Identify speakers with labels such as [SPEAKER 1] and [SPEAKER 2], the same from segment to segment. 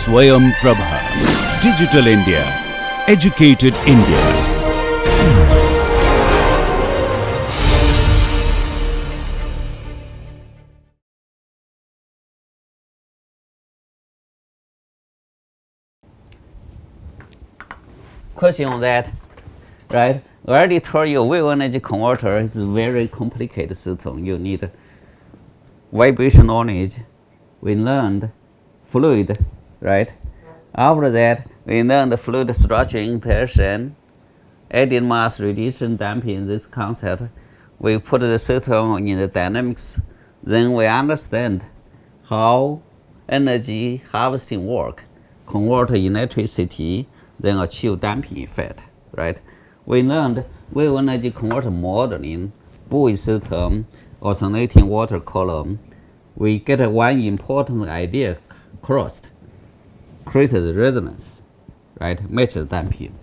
[SPEAKER 1] Swayam Prabha. Digital India. Educated India.
[SPEAKER 2] Question on that, right? I already told you wave energy converter is a very complicated system. You need vibration knowledge. We learned fluid, right? After that, we learned fluid structure interaction, added mass radiation damping, this concept. We put the system in the dynamics. Then we understand how energy harvesting work, convert electricity, then achieve damping effect, right? We learned wave energy converter modeling, buoy system, alternating water column. We get one important idea crossed, created resonance, right? Measure damping.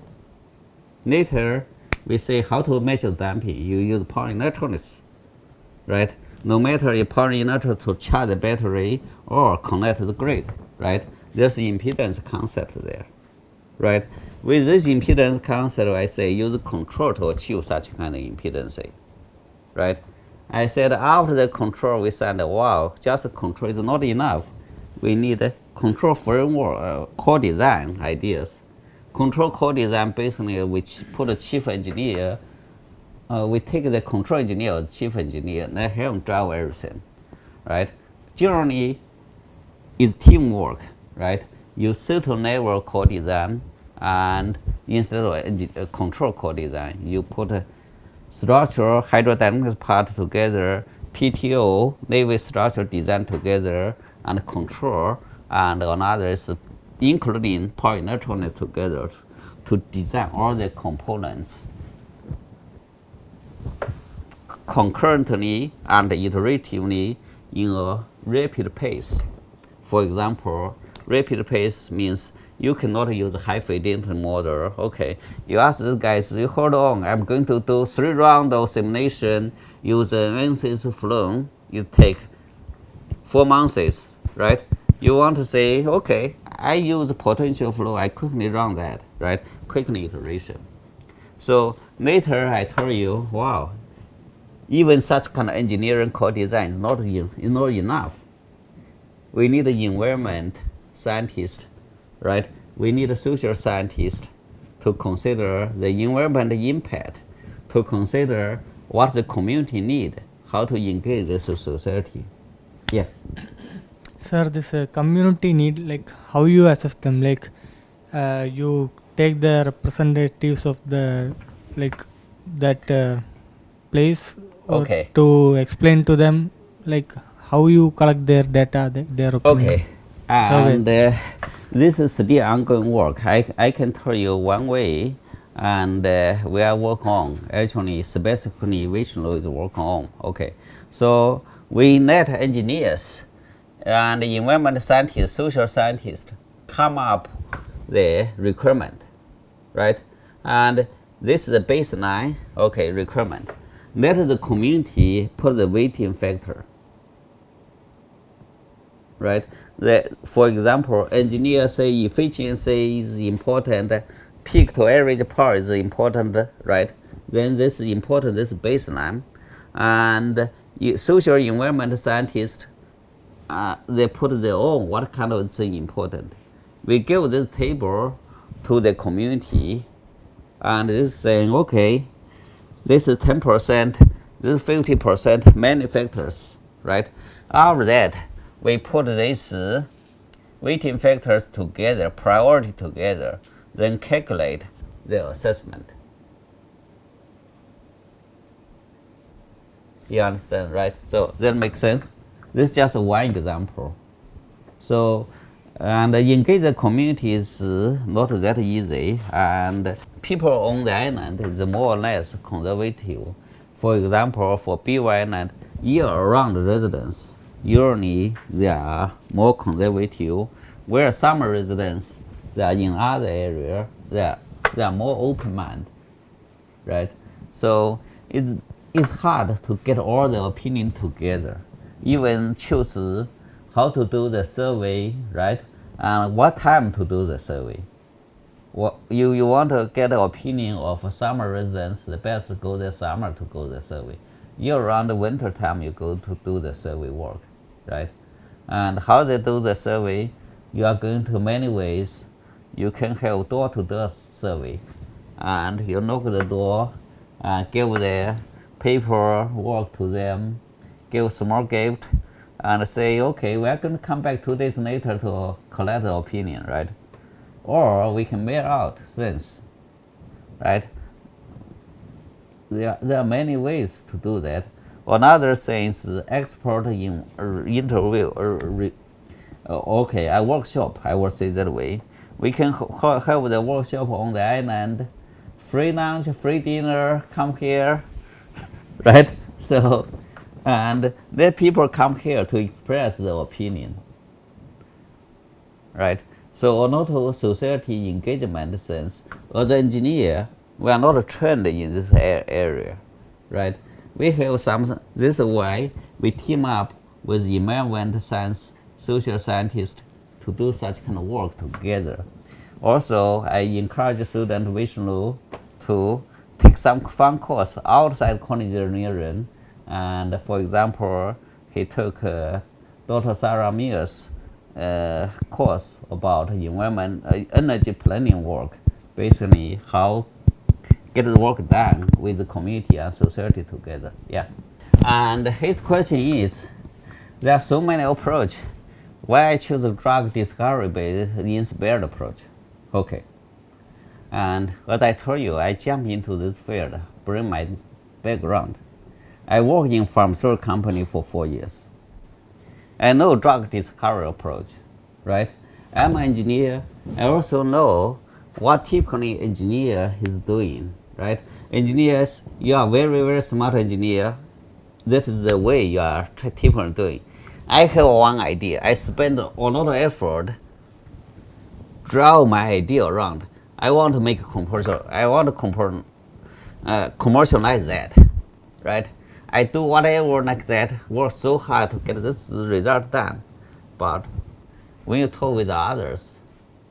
[SPEAKER 2] Later, we say how to measure damping. You use power electronics, right? No matter if power electronics to charge the battery or connect to the grid, right? There's impedance concept there, right? With this impedance concept, I say use control to achieve such kind of impedance, right? I said after the control, we said, wow, just control is not enough. We need a control framework, core design ideas. Control core design basically, which put a chief engineer, we take the control engineer as chief engineer, let him drive everything, right? Generally, it's teamwork, right? You certain level core design, and instead of control core design, you put a structural hydrodynamics part together, PTO, naval structure design together, and control, and another is including power electronics together to design all the components concurrently and iteratively in a rapid pace. For example, rapid pace means you cannot use high fidelity model. Okay, you ask these guys, you hold on, I'm going to do 3 rounds of simulation, use an NCERT flow, you take 4 months, right? You want to say, okay, I use potential flow, I quickly run that, right? Quickly iteration. So later I told you, wow, even such kind of engineering core design is not enough. We need an environment scientist, right? We need a social scientist to consider the environment impact, to consider what the community need, how to engage the society. Yeah.
[SPEAKER 3] Sir, this community need, like how you assess them, like you take the representatives of the like that place
[SPEAKER 2] Okay.
[SPEAKER 3] to explain to them, like how you collect their data, their opinion.
[SPEAKER 2] Okay. And this is still ongoing work. I can tell you one way, and we are working on, actually specifically Vishnu is working on. Okay. So we let engineers and environment scientists, social scientists come up the requirement, right? And this is a baseline, okay, requirement. Let the community put the weighting factor, right? For example, engineers say efficiency is important, peak to average power is important, right? Then this is important, this is baseline. And social environment scientists, they put their own, what kind of thing important. We give this table to the community, and this is saying, okay, this is 10%, this is 50%, many factors, right? After that, we put these weighting factors together, priority together, then calculate the assessment. You understand, right? So that makes sense. This is just one example. So, and engage the community is not that easy, and people on the island is more or less conservative. For example, for BY Island, year-round residents, usually they are more conservative, where summer residents, they are in other areas, they are more open-minded, right? So it's hard to get all the opinion together. Even choose how to do the survey, right? and what time to do the survey. What you want to get an opinion of summer residents, the best to go the summer to go the survey. Year around the winter time you go to do the survey work, right? And how they do the survey, you are going to many ways. You can have door-to-door survey, and you knock the door and give the paperwork to them, give small gift, and say, okay, we are going to come back 2 days later to collect the opinion, right? Or we can mail out things, right? There are many ways to do that. Another thing is expert in interview. Okay, a workshop, I will say that way. We can have the workshop on the island, free lunch, free dinner, come here, right? So, and then people come here to express their opinion, right? So, not society engagement sense, as an engineer, we are not trained in this area, right? We have some, this is why we team up with environment science, social scientists to do such kind of work together. Also, I encourage student Vishnu to take some fun course outside college engineering. And for example, he took Dr. Sarah Mears' course about environment, energy planning work, basically how get the work done with the community and society together. Yeah. And his question is, there are so many approaches. Why I choose a drug discovery based inspired approach? Okay. And as I told you, I jumped into this field, bring my background. I worked in pharmaceutical company for 4 years. I know drug discovery approach, right? I'm an engineer. I also know what typically engineer is doing, right? Engineers, you are very, very smart engineer. That is the way you are typically doing. I have one idea. I spend a lot of effort draw my idea around. I want to make a commercial. I want to commercialize that, right? I do whatever like that, work so hard to get this result done. But when you talk with others,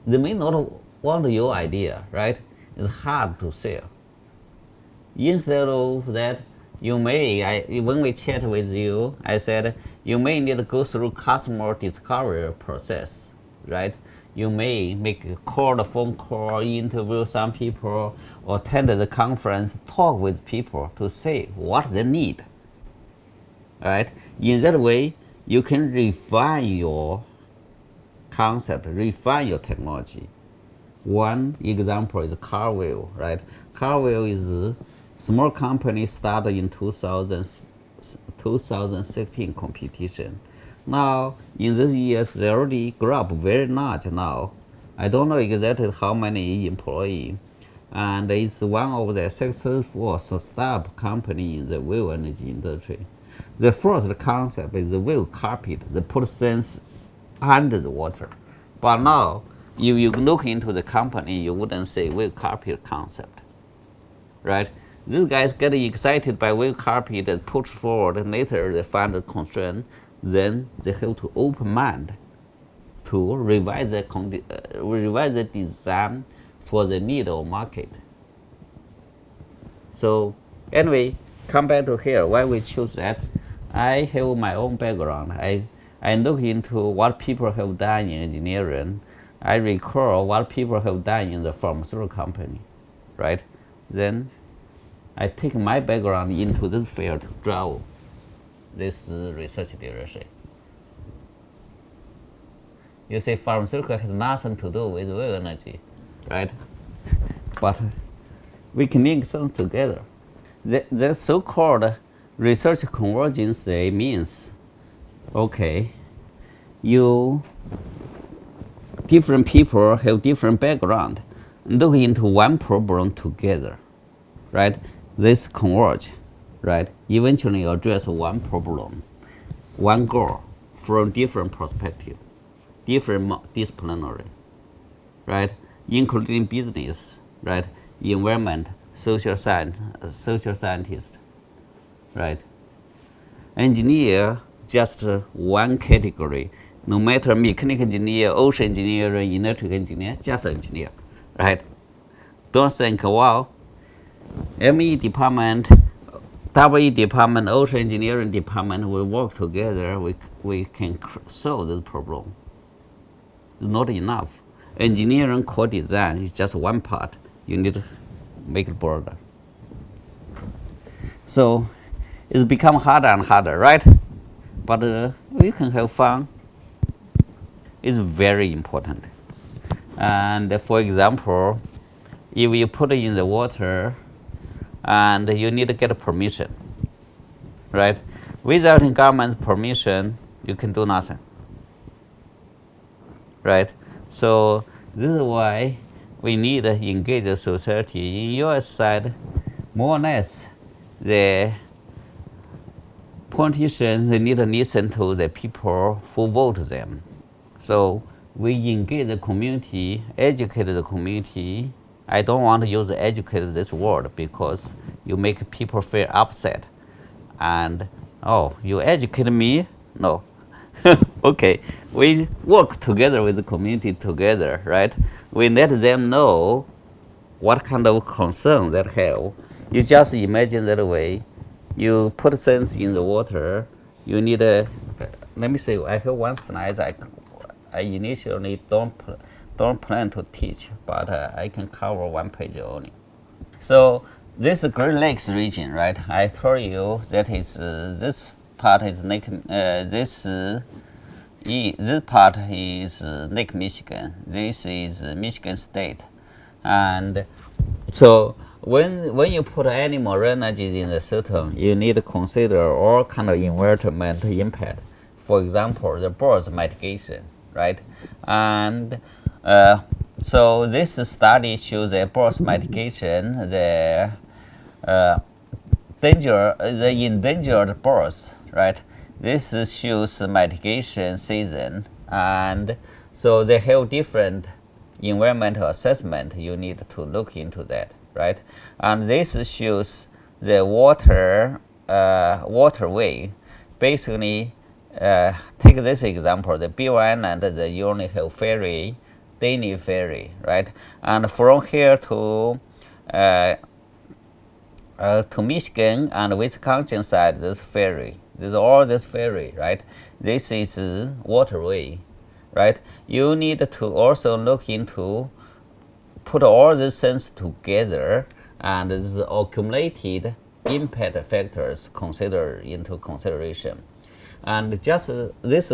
[SPEAKER 2] they may not want your idea, right? It's hard to sell. Instead of that, you may, when we chat with you, I said, you may need to go through customer discovery process, right? You may make a call, a phone call, interview some people, or attend the conference, talk with people to say what they need, right? In that way, you can refine your concept, refine your technology. One example is Carwheel, right? Carwheel is a small company started in 2016 competition. Now, in these years, they already grew up very large now. I don't know exactly how many employees. And it's one of the successful startup company in the wave energy industry. The first concept is the wave carpet. They put things under the water. But now, if you look into the company, you wouldn't say wave carpet concept, right? These guys get excited by wave carpet and push forward, and later they find a constraint. Then they have to open mind to revise the design for the need of market. So anyway, come back to here. Why we choose that? I have my own background. I look into what people have done in engineering. I recall what people have done in the pharmaceutical company, right? Then I take my background into this field to drive this research direction. You say pharmaceutical has nothing to do with wave energy, right? But we can link them together. The so-called research convergence means, okay, different people have different background, look into one problem together, right? This converge, right? Eventually address one problem, one goal from different perspective, different disciplinary, right? Including business, right? Environment, social scientist, right? Engineer, just one category. no matter mechanical engineer, ocean engineer, electrical engineer, just engineer, right? Don't think, wow, ME department, WE department, ocean engineering department will work together. We can solve this problem. It's not enough. Engineering core design is just one part. You need to make it broader. So it's become harder and harder, right? But we can have fun. It's very important. And for example, if you put it in the water and you need to get permission, right? Without government permission, you can do nothing, right? So this is why we need to engage the society. In US side, more or less, the politicians, they need to listen to the people who vote them. So we engage the community, educate the community. I don't want to use educate this word because you make people feel upset. And, oh, you educate me? No. Okay, we work together with the community together, right? We let them know what kind of concern they have. You just imagine that way. You put things in the water. You need a. Let me see. I have one slide. I initially don't plan to teach, but I can cover one page only. So this Great Lakes region, right? I told you that is this part is Lake. This part is Lake Michigan. This is Michigan State, and so when you put any marine energy in the system, you need to consider all kind of environment impact. For example, the birds mitigation, right? And so this study shows that birds mitigation, the endangered birds, right? This shows mitigation season, and so they have different environmental assessment. You need to look into that, right? And this shows the waterway. Basically, take this example: the Beaver Island, you only have ferry, daily ferry, right? And from here to Michigan and Wisconsin side, this ferry. This is all this ferry, right? This is waterway, right? You need to also look into put all these things together and this accumulated impact factors consider into consideration. And just this,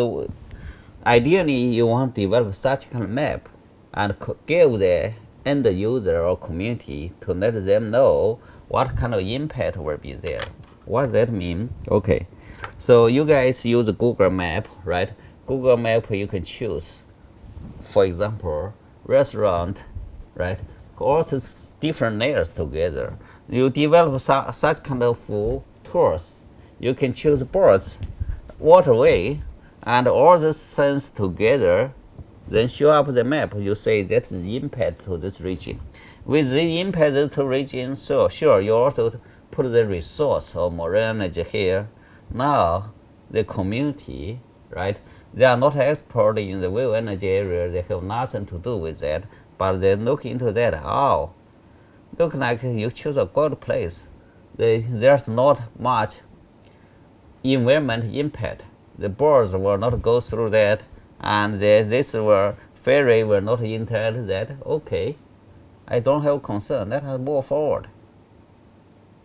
[SPEAKER 2] ideally, you want to develop such kind of map and give the end user or community to let them know what kind of impact will be there. What does that mean? Okay, so you guys use Google Map, right? Google Map, you can choose, for example, restaurant, right? All these different layers together. You develop such kind of tours. You can choose birds, waterway, and all these things together, then show up the map. You say that's the impact to this region. With the impact to region, so sure, you also put the resource of marine energy here. Now, the community, right? They are not expert in the wave energy area. They have nothing to do with that, but they look into that. Oh, look like you choose a good place. There's not much environment impact. The birds will not go through that, and this ferry will not enter that. Okay, I don't have concern. Let us move forward,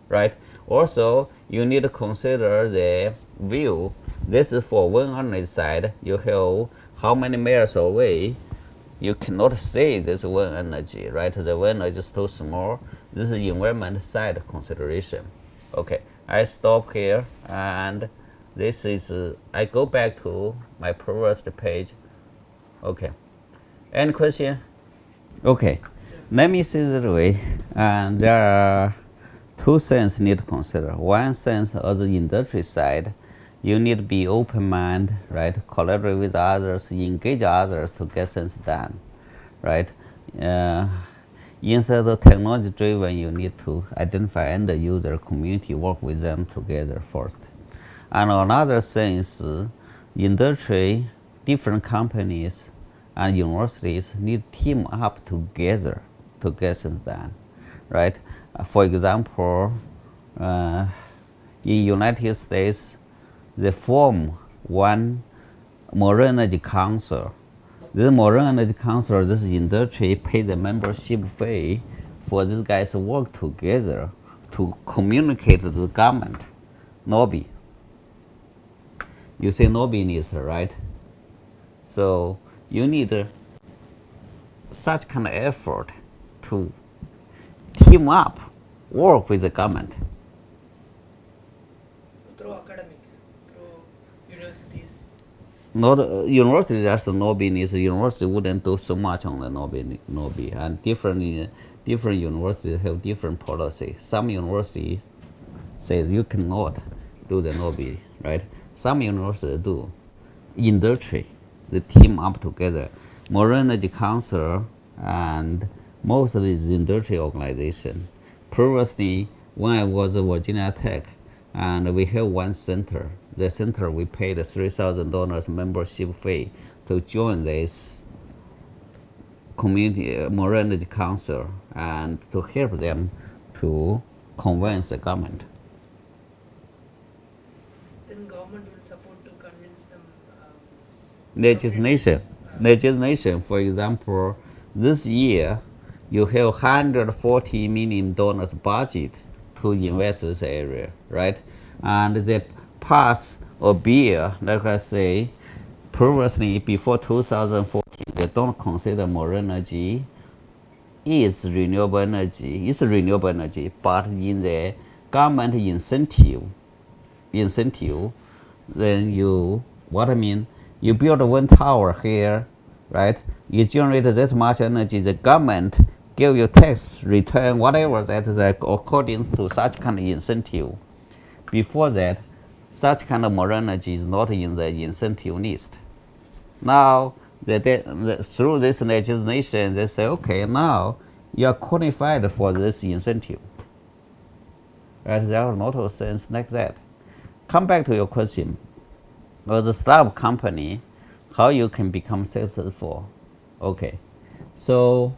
[SPEAKER 2] right? Also, you need to consider the view. This is for wind energy side. You have how many miles away. You cannot see this wind energy, right? The wind energy is too small. This is environment side consideration. Okay, I stop here, and this is, I go back to my previous page. Okay, any question? Okay, let me see this way. And there are two things need to consider. One sense on the industry side, you need to be open-minded, right? Collaborate with others, engage others to get things done, right? Instead of technology-driven, you need to identify end user community, work with them together first. And another thing is industry different companies and universities need team up together to get things done, right? For example, in United States, they form one Marine Energy Council. This Marine Energy Council, this industry pay the membership fee for these guys to work together to communicate to the government. Lobby. You say lobby needs, right? So you need such kind of effort to team up, work with the government.
[SPEAKER 4] Through academic, through universities.
[SPEAKER 2] Not universities as a lobby needs. University wouldn't do so much on the lobby, and different universities have different policies. Some universities says you cannot do the lobby, right? Some universities do. Industry, they team up together. Marine Energy Council and most of these industry organization. Previously, when I was at Virginia Tech, and we have one center. The center we paid $3,000 membership fee to join this community Marine Energy Council and to help them to convince the government.
[SPEAKER 4] Then government will support to convince them.
[SPEAKER 2] Legislation, for example, this year you have $140 million budget to invest in this area, right? And they pass a bill, like I say, previously before 2014, they don't consider marine energy is renewable energy. It's renewable energy, but in the government incentive, then you build one tower here, right? You generate this much energy, the government give you tax return, whatever that is according to such kind of incentive. Before that, such kind of marine energy is not in the incentive list. Now, through this legislation, they say, okay, now you are qualified for this incentive. Right? There are a lot of things like that. Come back to your question. As a startup company, how you can become successful? Okay, so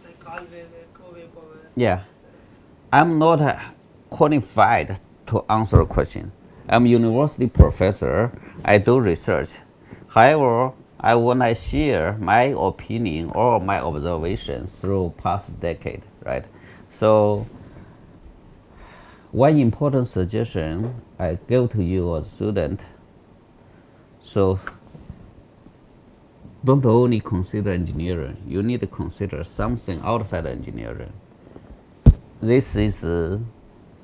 [SPEAKER 4] Like all-wave, eco-wave power.
[SPEAKER 2] yeah, I'm not qualified to answer a question. I'm a university professor. I do research. However, I want to share my opinion or my observations through past decade, right? So one important suggestion I give to you as a student, so don't only consider engineering. You need to consider something outside engineering. This is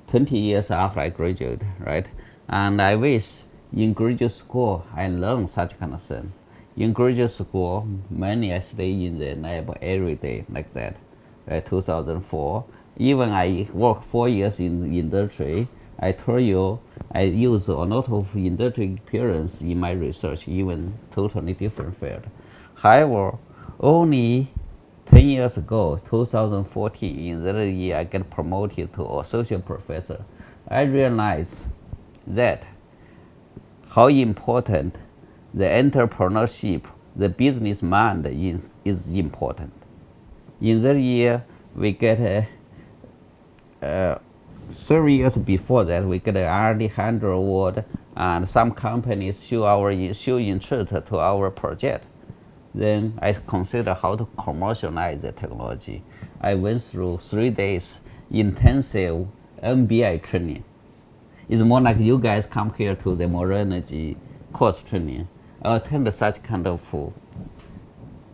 [SPEAKER 2] 20 years after I graduated, right? And I wish in graduate school I learned such kind of thing. In graduate school, many I stay in the lab every day like that, right? 2004. Even I worked 4 years in the industry. I told you I use a lot of industry experience in my research, even totally different field. However, only 10 years ago, 2014, in that year, I get promoted to associate professor. I realized that how important the entrepreneurship, the business mind is important. In that year, we get 3 years before that, we get an R&D 100 award, and some companies show interest to our project. Then I consider how to commercialize the technology. I went through 3 days intensive MBA training. It's more like you guys come here to the marine energy course training. I attend such kind of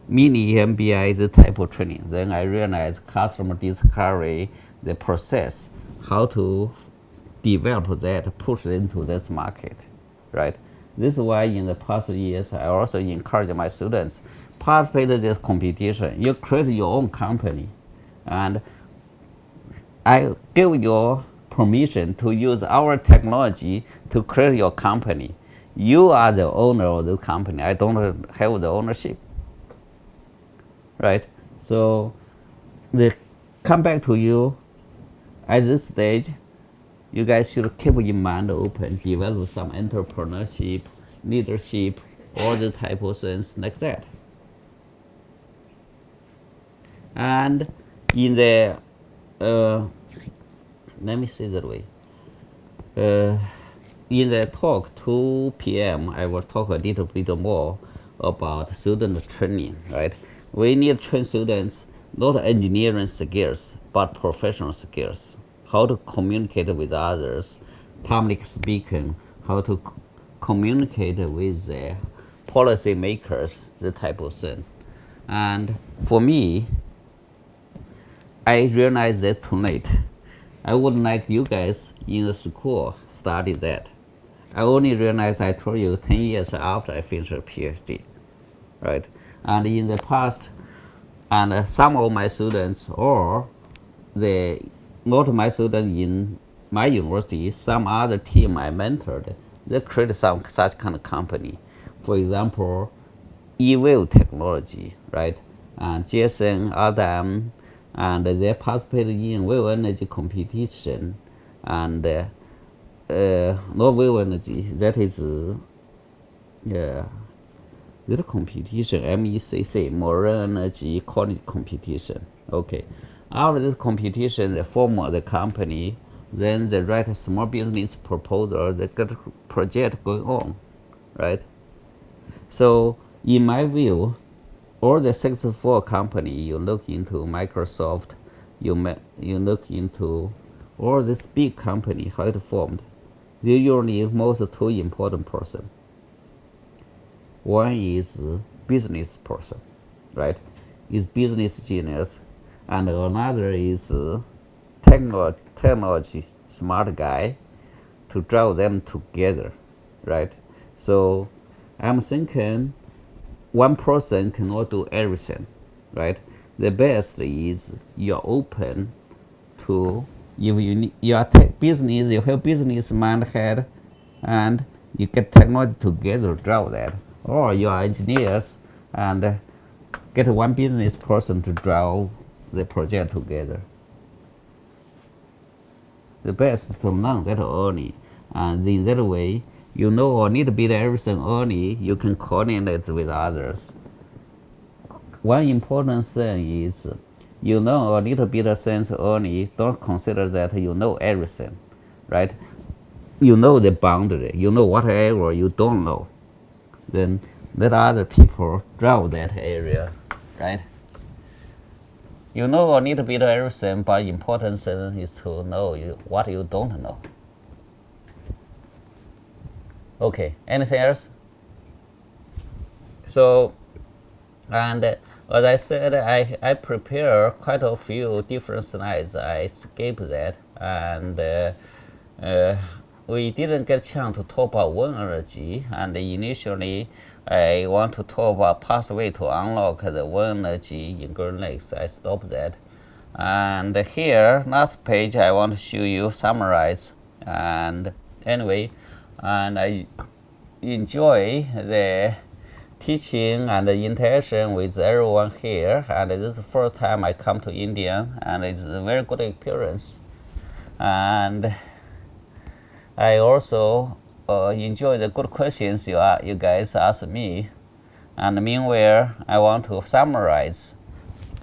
[SPEAKER 2] mini MBA type of training. Then I realized customer discovery, the process, how to develop that, push it into this market, right? This is why in the past years, I also encourage my students, participate in this competition. You create your own company, and I give you permission to use our technology to create your company. You are the owner of the company. I don't have the ownership, right? So they come back to you at this stage. You guys should keep your mind open, develop some entrepreneurship, leadership, all the type of things like that. And in the let me say that way. In the talk 2 p.m. I will talk a little bit more about student training, right? We need to train students not engineering skills but professional skills. How to communicate with others, public speaking, how to communicate with the policy makers, the type of thing. And for me, I realized that tonight. I would like you guys in the school study that. I only realized I told you 10 years after I finished a PhD, right? And in the past, and some of my students or not my students in my university, some other team I mentored, they created some such kind of company. For example, e-wave technology, right? And Jason, Adam, and they participated in wave energy competition, and not wave energy, that is the competition, MECC, Marine Energy College competition. Okay. After this competition, they form the company, then they write a small business proposal, they get a project going on, right? So, in my view, all the successful company, you look into Microsoft, you look into all this big company, how it formed, they usually most two important person. One is business person, right? Is business genius, and another is technology smart guy to draw them together, right? So I'm thinking one person cannot do everything, right? The best is you're open to, if you are business, you have business mindset, and you get technology together to draw that. Or you are engineers and get one business person to draw the project together. The best is to learn that early, and in that way, you know a little bit everything early, you can coordinate with others. One important thing is you know a little bit of things early, don't consider that you know everything, right? You know the boundary, you know whatever you don't know. Then let other people draw that area, right? You know a little bit of everything, but important thing is to know what you don't know. Okay, anything else? So, and as I said, I prepare quite a few different slides. I skipped that, and we didn't get a chance to talk about wind energy. And initially, I want to talk about pathway to unlock the wind energy in Great Lakes. I stopped that. And here, last page, I want to show you summarize. And anyway, and I enjoy the teaching and the interaction with everyone here. And this is the first time I come to India, and it's a very good experience. And I also enjoy the good questions you guys ask me. And meanwhile, I want to summarize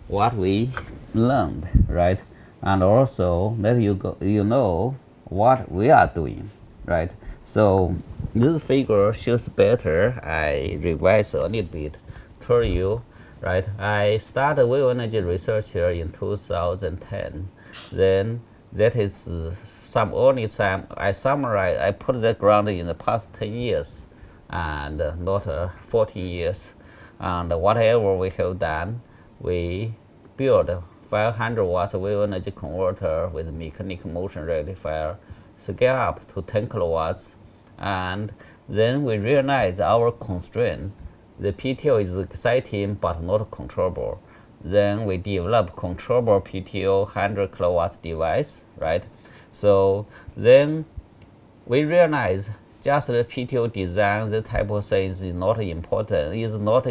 [SPEAKER 2] what we learned, right? And also let you know what we are doing, right? So this figure shows better. I revised a little bit, told you, right? I started wave energy research here in 2010. Then that is some only time I summarize. I put that ground in the past 10 years, and not 14 years. And whatever we have done, we built 500 watts wave energy converter with mechanical motion rectifier, scale up to 10 kilowatts, and then we realize our constraint. The PTO is exciting but not controllable. Then we develop controllable PTO 100 kilowatts device, right? So then we realize just the PTO design, the type of things is not important, is not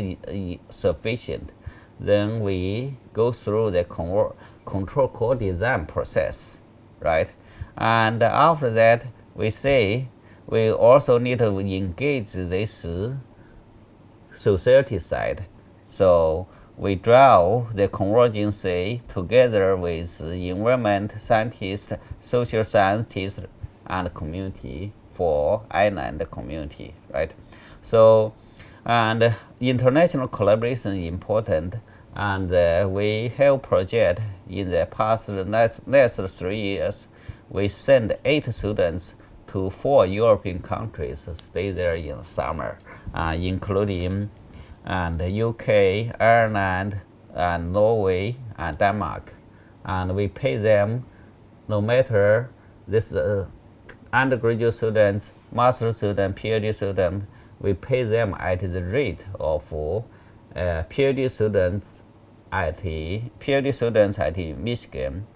[SPEAKER 2] sufficient. Then we go through the control core design process, right? And after that, we say we also need to engage this society side. So we draw the convergence together with environment scientists, social scientists, and community for island community, right? So, and international collaboration is important, and we have project in the past last 3 years. We send 8 students to 4 European countries to stay there in summer, including UK, Ireland, and Norway, and Denmark. And we pay them no matter this undergraduate students, master student, PhD student, we pay them at the rate of PhD students at Michigan,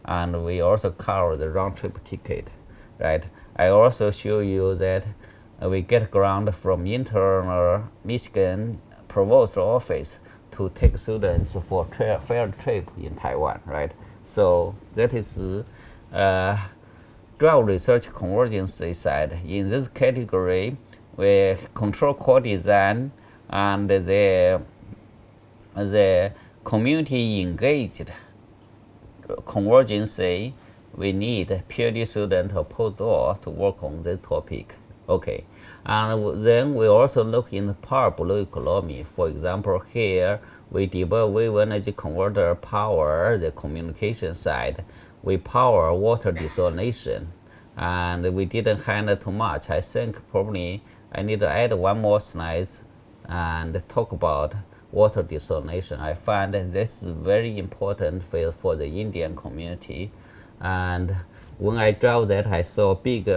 [SPEAKER 2] and we also cover the round trip ticket, right? I also show you that we get grant from internal Michigan provost office to take students for field trip in Taiwan, right? So that is drive research convergence side. In this category, we control core design and the community engaged convergence. We need PhD student or postdoc to work on this topic. Okay, and then we also look in power blue economy. For example, here we develop wave energy converter power the communication side. We power water desalination, and we didn't handle too much. I think probably I need to add one more slide and talk about water desalination. I find that this is very important for the Indian community, and when I drove that, I saw a big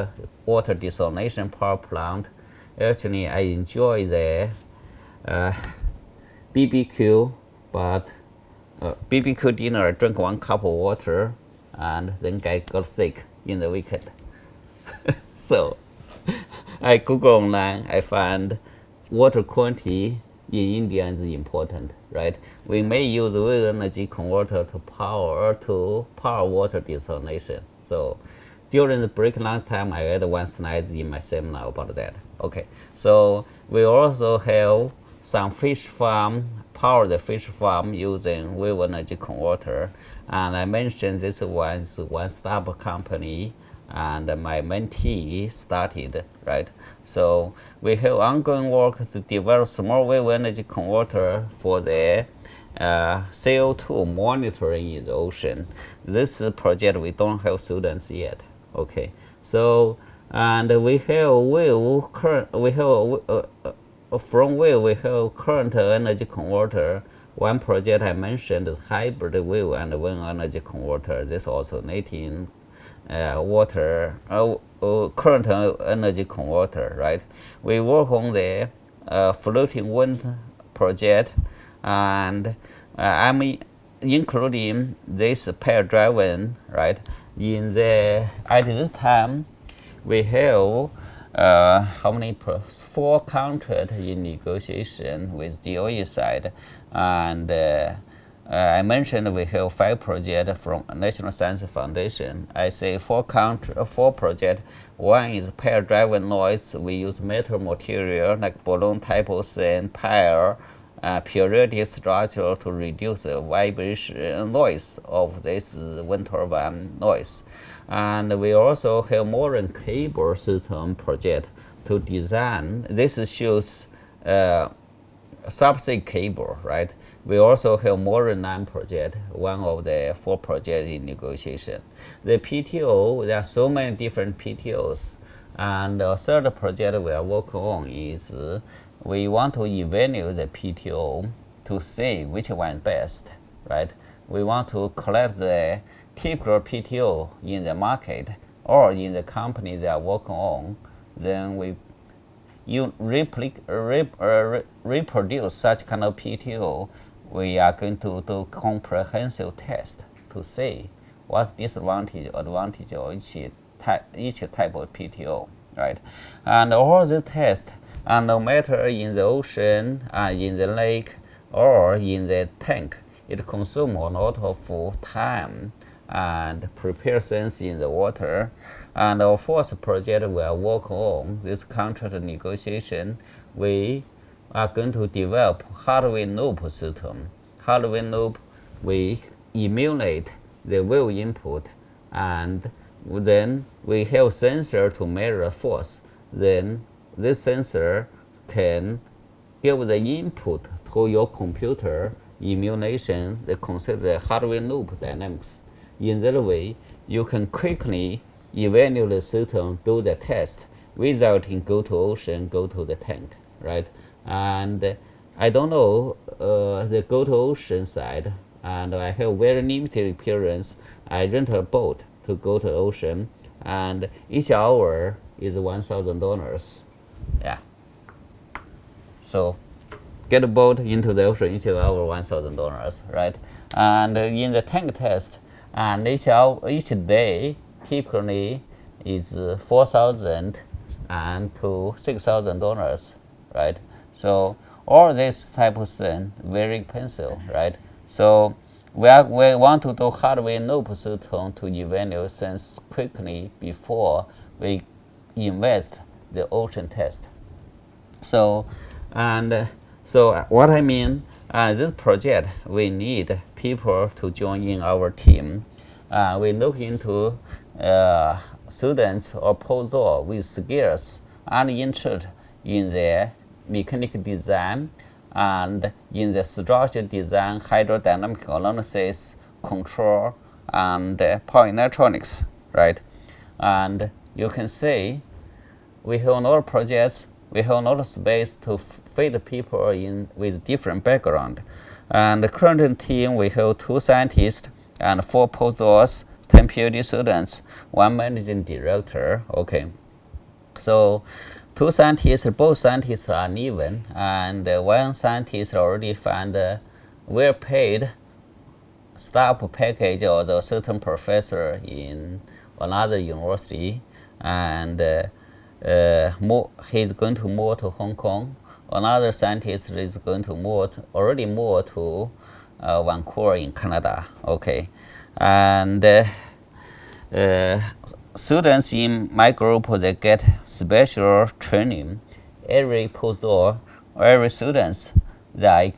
[SPEAKER 2] water desalination power plant. Actually, I enjoy the BBQ, but BBQ dinner, I drank 1 cup of water, and then I got sick in the weekend. So I Google online, I find water quantity in India is important, right? We may use wave energy converter to power water desalination. So during the break last time, I had 1 slide in my seminar about that. Okay, so we also have some fish farm, power the fish farm using wave energy converter. And I mentioned this one is one startup company, and my mentee started, right? So we have ongoing work to develop small wave energy converter for the CO2 monitoring in the ocean. This project we don't have students yet. Okay, so and we have wave current. We have from wave we have current energy converter. One project I mentioned is hybrid wave and wind energy converter. This also native water current energy converter, right? We work on the floating wind project, and I'm including this pair driven, right? At this time, we have how many 4 contracts in negotiation with DOE side, and I mentioned we have 5 projects from National Science Foundation. I say 4 projects. One is pair driven noise. We use metal material like balloon types and pair periodic structure to reduce the vibration noise of this wind turbine noise. And we also have modern cable system project to design. This shows subsea cable, right? We also have modern 9 project, one of the 4 projects in negotiation. The PTO, there are so many different PTOs. And the third project we are working on is we want to evaluate the PTO to see which one is best, right? We want to collect the typical PTO in the market or in the company they are working on. Then we reproduce such kind of PTO. We are going to do comprehensive test to see what's disadvantage, advantage of each type of PTO, right? And all the tests, and no matter in the ocean, in the lake, or in the tank, it consumes a lot of time and prepare things in the water. And our fourth project we are working on this contract negotiation. We are going to develop hardware loop system. Hardware loop, we emulate the wave input, and then we have sensor to measure force. Then this sensor can give the input to your computer emulation, the concept the hardware loop dynamics. In that way, you can quickly evaluate the system, do the test, without go to ocean, go to the tank, right? And I don't know the go to ocean side, and I have very limited experience. I rent a boat to go to ocean, and each hour is $1,000. Yeah. So get a boat into the ocean each hour $1,000, right? And in the tank test, and each day typically is $4,000 and to $6,000, right? So all this type of thing very expensive, right? So we want to do hardware loop system to evaluate things quickly before we invest the ocean test. So, and so what I mean, this project, we need people to join in our team. We look into students or postdocs with skills and interest in the mechanical design and in the structure design, hydrodynamic analysis, control, and power electronics, right? And you can see we have a lot of projects, we have a lot of space to fit people in with different background. And the current team, we have 2 scientists and 4 postdocs, 10 PhD students, 1 managing director. Okay, so 2 scientists, both scientists are uneven, and 1 scientist already found well-paid staff package of a certain professor in another university, and he's going to move to Hong Kong. Another scientist is going to already move to Vancouver in Canada. Okay, and students in my group, they get special training. Every postdoc, every students, they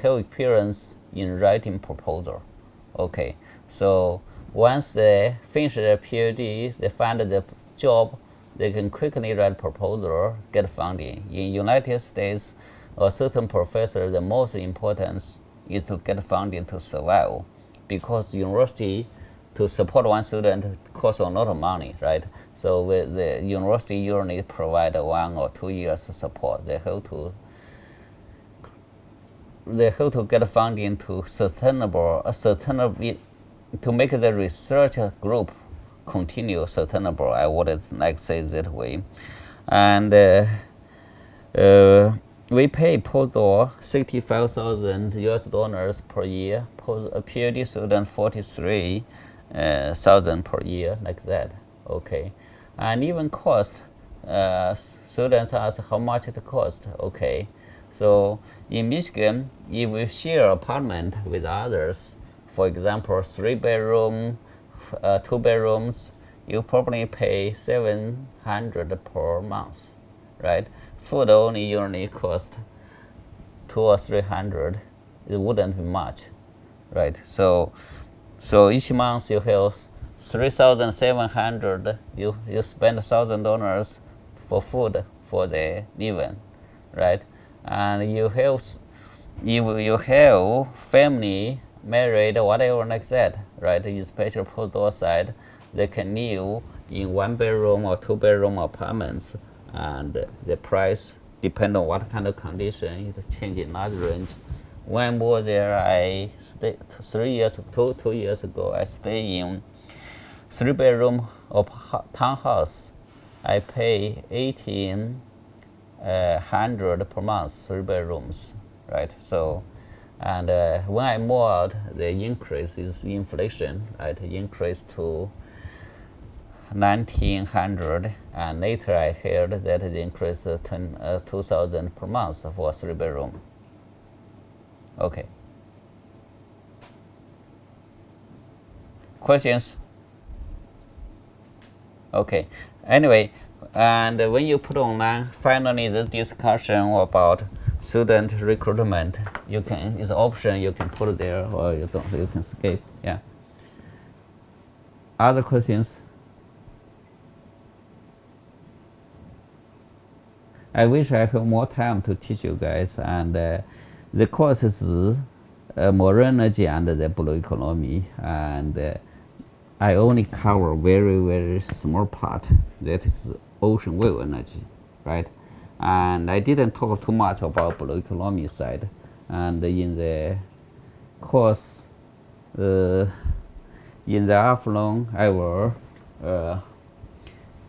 [SPEAKER 2] have experience in writing proposal. Okay, so once they finish their PhD, they find the job, they can quickly write proposal, get funding. In United States, a certain professor, the most important is to get funding to survive, because university to support 1 student costs a lot of money, right? So with the university usually provide 1 or 2 years support. They have to get funding to to make the research group continue sustainable. I would like to say that way. And we pay postdoc $65,000 per year, a PhD student $43,000 per year, like that. Okay, and even cost. Students ask how much it costs. Okay, so in Michigan, if we share apartment with others, for example, 3 bedroom, 2 bedrooms, you probably pay $700 per month, right? Food only usually cost $200 or $300. It wouldn't be much, right? So each month you have $3,700. You spend $1,000 for food for the living, right? And if you have family, married, whatever like that, right? Especially postdoc side, they can live in 1 bedroom or 2 bedroom apartments, and the price depend on what kind of condition, it change in that range. When I moved there, I stayed 2 years ago. I stay in 3 bedroom of townhouse. I pay $1,800 per month, 3 bedrooms, right? So, and when I move out, the increase is inflation, right? Increase to $1,900, and later I heard that it increased to $2,000 per month for 3 bedroom. Okay. Questions? Okay. Anyway, and when you put online, finally the discussion about student recruitment, you can, it's an option you can put there or you don't, you can skip. Yeah. Other questions? I wish I have more time to teach you guys, and the course is more energy and the blue economy, and I only cover very small part, that is ocean wave energy, right? And I didn't talk too much about blue economy side, and in the course, in the afternoon, I will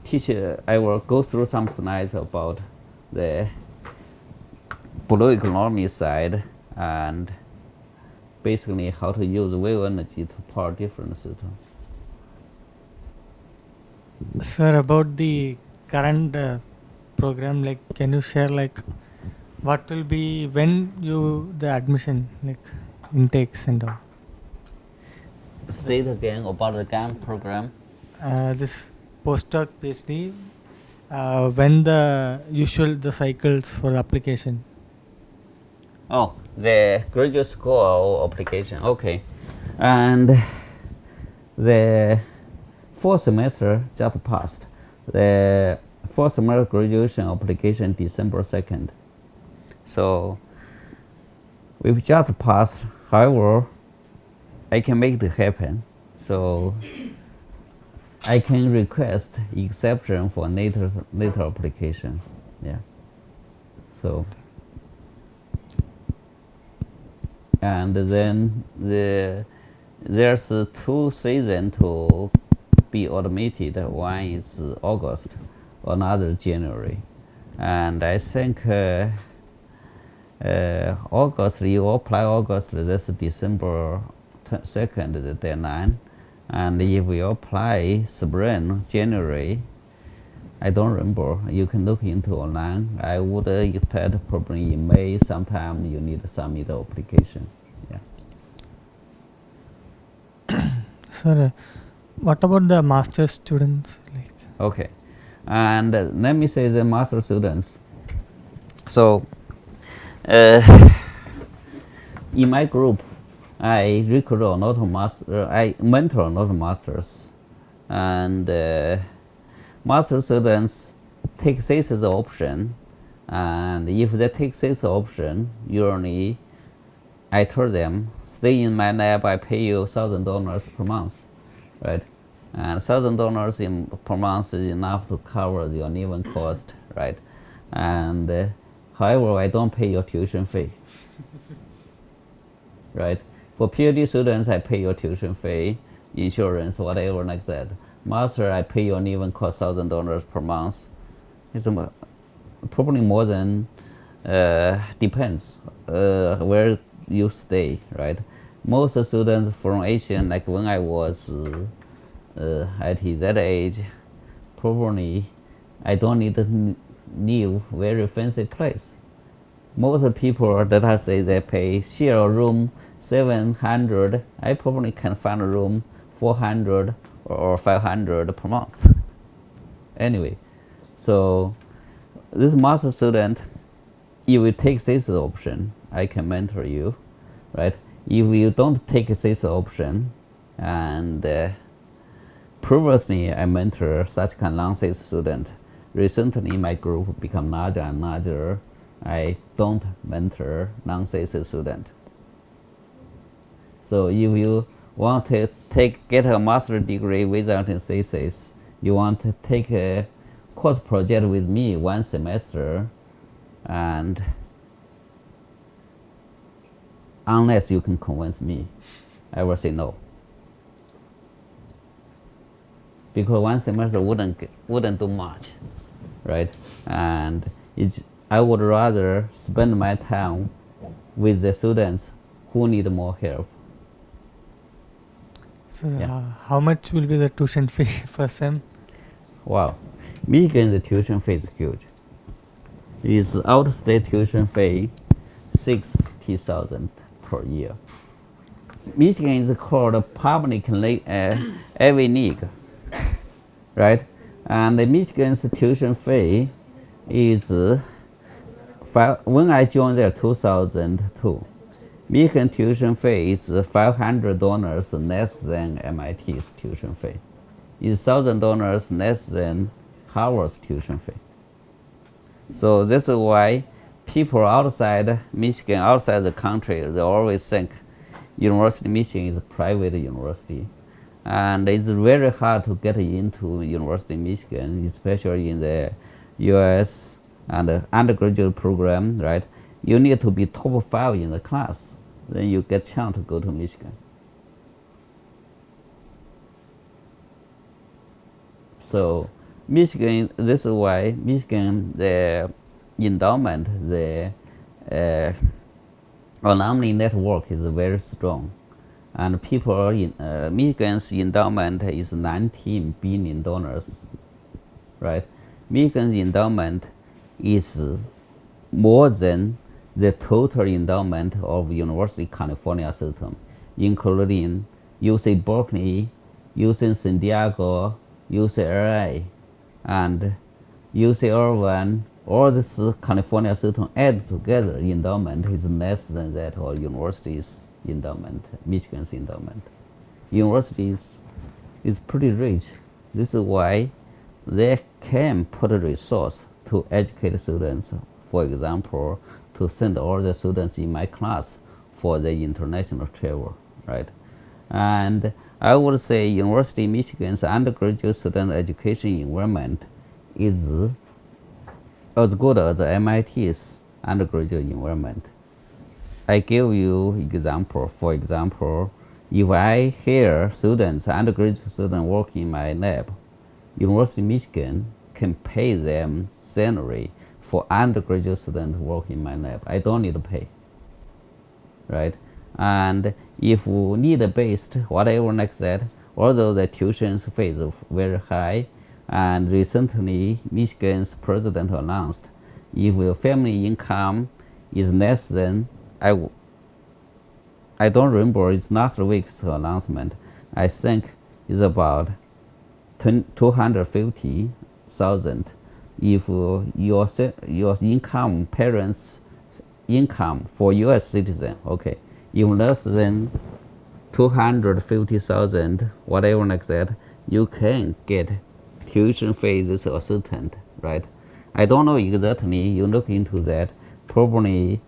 [SPEAKER 2] teach. I will go through some slides about the blue economy side and basically how to use wave energy to power different systems.
[SPEAKER 3] Sir, about the current program, like, can you share like what will be when you the admission like intakes and all?
[SPEAKER 2] Say it again about the GAN program.
[SPEAKER 3] This postdoc PhD, when the cycles for the application.
[SPEAKER 2] Oh, the graduate school application. Okay, and the fourth semester just passed. The fourth semester graduation application December 2nd. So we've just passed. However, I can make it happen. So I can request exception for later application. Yeah. So and then there's 2 seasons to be admitted. One is August, another January, and I think August, you apply August, that's December 2nd, the deadline. And if you apply spring, January, I don't remember, you can look into online. I would expect probably in May sometime you need to submit the application. Yeah.
[SPEAKER 3] Sir, what about the master students? Like,
[SPEAKER 2] Okay, and let me say the master students. So in my group, I recruit a lot of master. I mentor a lot of masters, and master students take this as an option. And if they take this option, usually I told them, stay in my lab. I pay you $1,000 per month, right? And $1,000 per month is enough to cover your living cost, right? And however, I don't pay your tuition fee, right? For PhD students, I pay your tuition fee, insurance, whatever like that. Master, I pay your living cost $1,000 per month. It's probably more than, depends where you stay, right? Most students from Asia, like when I was at that age, probably I don't need to live very fancy place. Most people that I say they pay share a room $700, I probably can find a room $400 or $500 per month. Anyway, so this master student, if you take this option, I can mentor you, right? If you don't take this option, and previously I mentor such kind of non-sales student. Recently my group become larger and larger. I don't mentor non-sales student. So if you want to get a master degree without a thesis, you want to take a course project with me 1 semester, and unless you can convince me, I will say no. Because 1 semester wouldn't do much, right? And I would rather spend my time with the students who need more help.
[SPEAKER 3] so
[SPEAKER 2] Yeah.
[SPEAKER 3] how much will be the tuition fee per sem?
[SPEAKER 2] Wow, Michigan, the tuition fee is huge. It's out-of-state tuition fee, $60,000 per year. Michigan is called public Ivy League, right? And the Michigan's tuition fee is when I joined there 2002. Michigan tuition fee is $500 less than MIT's tuition fee. It's $1,000 less than Harvard's tuition fee. So this is why people outside Michigan, outside the country, they always think University of Michigan is a private university. And it's very hard to get into University of Michigan, especially in the US and the undergraduate program, right? You need to be top 5 in the class. Then you get chance to go to Michigan. So Michigan, this is why Michigan, the endowment, the alumni network is very strong. And people in Michigan's endowment is $19 billion, right? Michigan's endowment is more than the total endowment of University of California system, including UC Berkeley, UC San Diego, UCLA, and UC Irvine. All this California system added together, endowment is less than that of university's endowment, Michigan's endowment. Universities is pretty rich. This is why they can put resource to educate students. For example, to send all the students in my class for the international travel, right? And I would say University of Michigan's undergraduate student education environment is as good as MIT's undergraduate environment. I give you example. For example, if I hear students, undergraduate students work in my lab, University of Michigan can pay them salary for undergraduate students work in my lab. I don't need to pay, right? And if need-based, whatever like that, although the tuition fees are very high, and recently Michigan's president announced if your family income is less than, I don't remember, it's last week's announcement, I think it's about 250,000. If your income, parents' income for U.S. citizen, okay, if less than 250,000, whatever like that, you can get tuition fees assistant, right? I don't know exactly. You look into that. Probably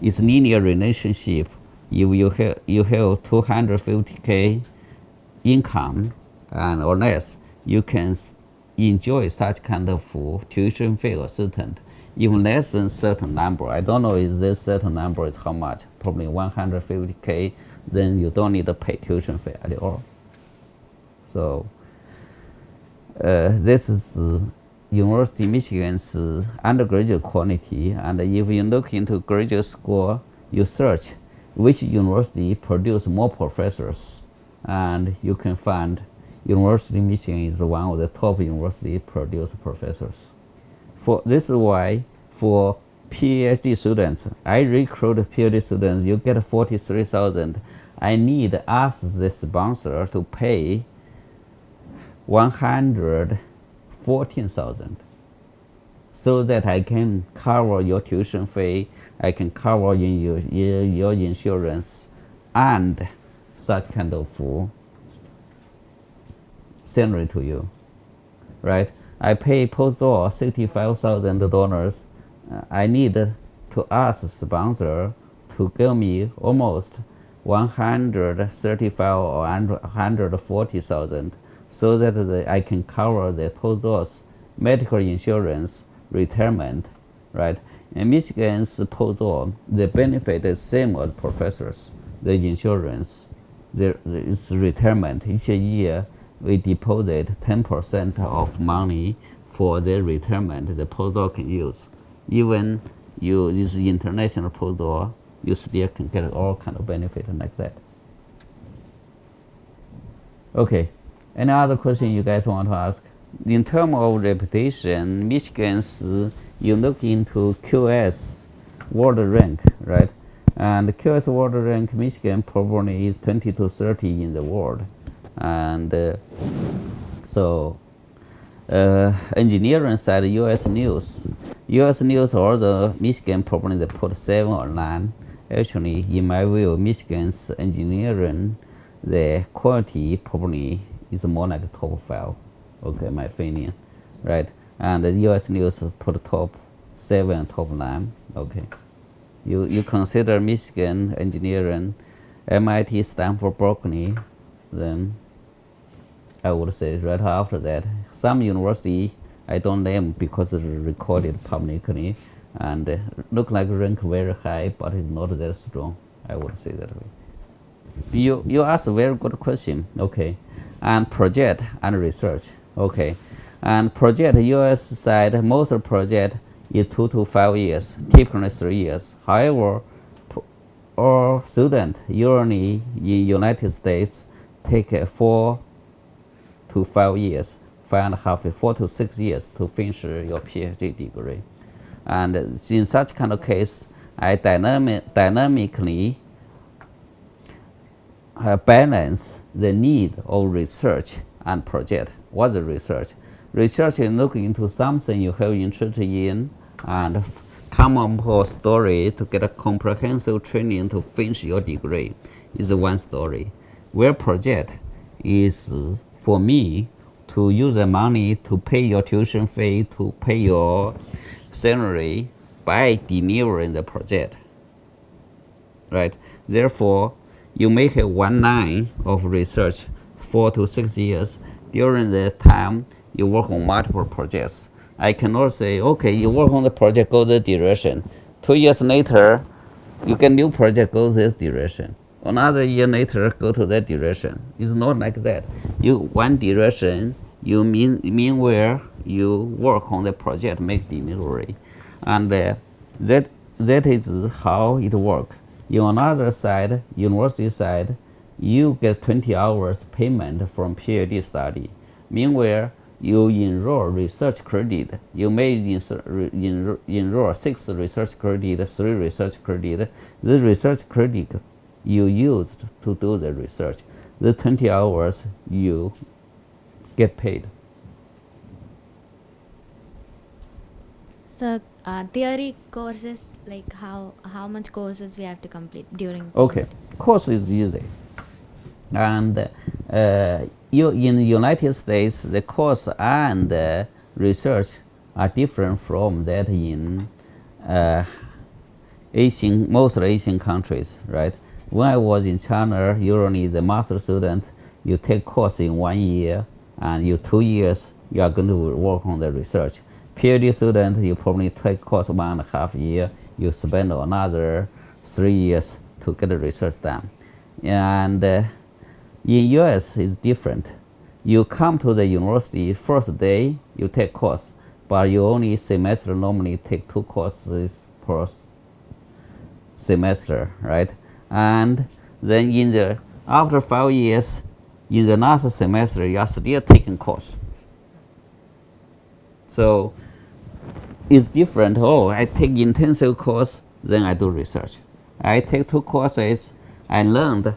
[SPEAKER 2] it's linear relationship. If you have 250K income and or less, you can enjoy such kind of tuition fee assistant. Even less than certain number, I don't know if this certain number is how much, probably 150K, then you don't need to pay tuition fee at all. So this is University of Michigan's undergraduate quality, and if you look into graduate school, you search which university produce more professors, and you can find University of Michigan is one of the top university produce professors. This is why for PhD students, I recruit PhD students, you get 43,000. I need to ask the sponsor to pay 114,000 so that I can cover your tuition fee, I can cover your insurance and such kind of salary to you, right? I pay postdoc $65,000. I need to ask sponsor to give me almost 135 or 140,000 so that I can cover the postdoc's medical insurance retirement, right? In Michigan's postdoc, the benefit is same as professors. The insurance, there is retirement. Each year we deposit 10% of money for the retirement the postdoc can use. Even you use international postdoc, you still can get all kind of benefit like that. Okay, any other question you guys want to ask? In terms of reputation, Michigan's, you look into QS world rank, right? And QS world rank, Michigan probably is 20 to 30 in the world. And so engineering side, U.S. News. U.S. News or the Michigan probably they put 7 or 9. Actually, in my view, Michigan's engineering, the quality probably is more like top 5. Okay, my opinion, right? And the U.S. News put top 7, top 9. Okay, you consider Michigan engineering, MIT, Stanford, Berkeley, then I would say right after that, some university I don't name because it's recorded publicly and look like rank very high, but it's not that strong. I would say that way. You asked a very good question. Okay, and project and research. Okay, and project U.S. side most of project is 2 to 5 years, typically 3 years. However, our student usually in United States take 4 to 5 years, 5.5, 4 to 6 years to finish your PhD degree. And in such kind of case, I dynamically balance the need of research and project. What's the research? Research is looking into something you have interest in and come up with a story to get a comprehensive training to finish your degree is one story. Where project is for me to use the money to pay your tuition fee, to pay your salary by delivering the project, right? Therefore, you may have 1 line of research, 4 to 6 years. During the time, you work on multiple projects. I cannot say, okay, you work on the project, go this direction. 2 years later, you get new project, go this direction. Another year later, go to that direction. It's not like that. You one direction, you mean where you work on the project, make delivery. And that is how it works. On another side, university side, you get 20 hours payment from PhD study. Meanwhile, you enroll research credit. You may enroll 6 research credit, 3 research credit. The research credit you used to do the research. The 20 hours you get paid.
[SPEAKER 5] So theory courses, like how much courses we have to complete during
[SPEAKER 2] Okay, course is easy. And you in the United States, the course and research are different from that in most Asian countries, right? When I was in China, usually the master student, you take course in 1 year, and you 2 years, you are going to work on the research. PhD student, you probably take course 1.5 years, you spend another 3 years to get the research done. And in US, it's different. You come to the university, first day, you take course, but you only semester normally take 2 courses per semester, right? And then after 5 years, in the last semester, you are still taking course. So it's different. Oh, I take intensive course, then I do research. I take 2 courses. I learned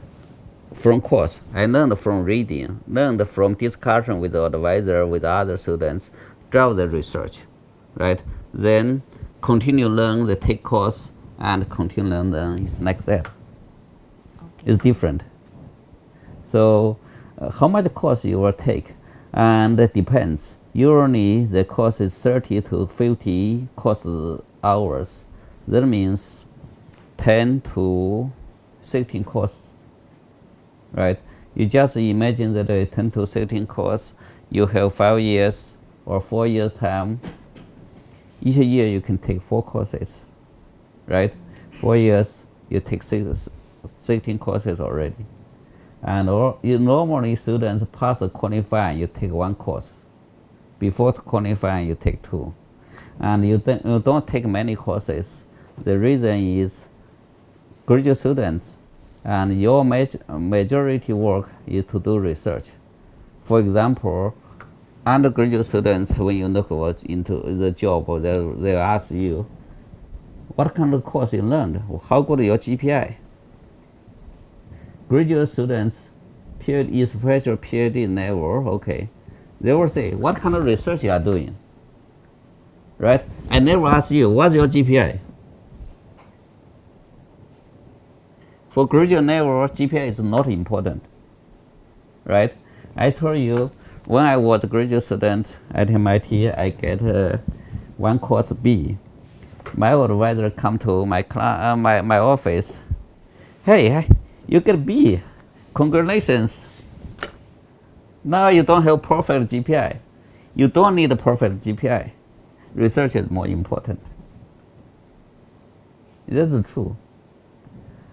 [SPEAKER 2] from course. I learned from reading, learned from discussion with the advisor, with other students, drive the research, right? Then continue learn the take course and continue learn. It's like that.
[SPEAKER 5] Okay.
[SPEAKER 2] It's different. So how much course you will take, and it depends. Usually the course is 30 to 50 course hours. That means 10 to 16 course, right? You just imagine that a 10 to 16 course, you have 5 years or 4 years time. Each year you can take 4 courses, right? 4 years, you take 16 courses already. And normally students pass the qualifying, you take 1 course. Before qualifying, you take 2. And you don't take many courses. The reason is graduate students and your majority work is to do research. For example, undergraduate students, when you look into the job, they'll ask you, what kind of course you learned? How good is your GPA? Graduate students, especially PhD level, okay. They will say, what kind of research you are doing? Right? I never ask you, what's your GPA? For graduate level, GPA is not important. Right? I told you, when I was a graduate student at MIT, I get one course B. My advisor come to my my office. Hey, you get B. Congratulations. Now you don't have perfect GPA. You don't need a perfect GPA. Research is more important. That's true.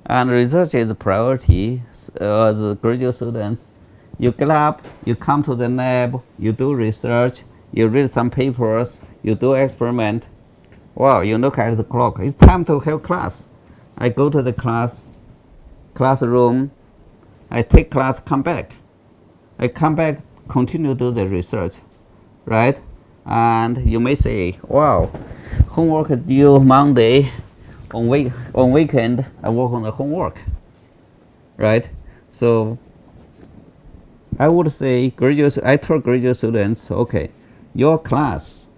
[SPEAKER 2] And research is a priority. As graduate students, you get up, you come to the lab, you do research, you read some papers, you do experiment. Wow, you look at the clock. It's time to have class. I go to the classroom. I take class, come back. I come back, continue to do the research, right? And you may say, wow, homework due Monday. On weekend, I work on the homework, right? So I would say I told graduate students, okay, your class,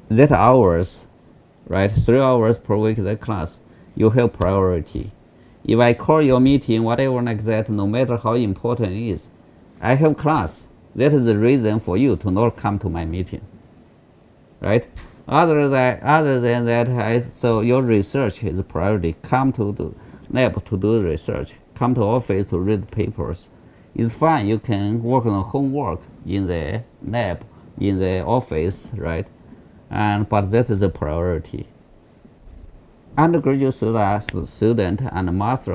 [SPEAKER 2] that hours, right? 3 hours per week that class, you have priority. If I call your meeting, whatever like that, no matter how important it is, I have class. That is the reason for you to not come to my meeting, right? Other than that, so your research is a priority. Come to the lab to do research. Come to office to read papers. It's fine. You can work on homework in the lab, in the office, right? But that is a priority. Undergraduate student and master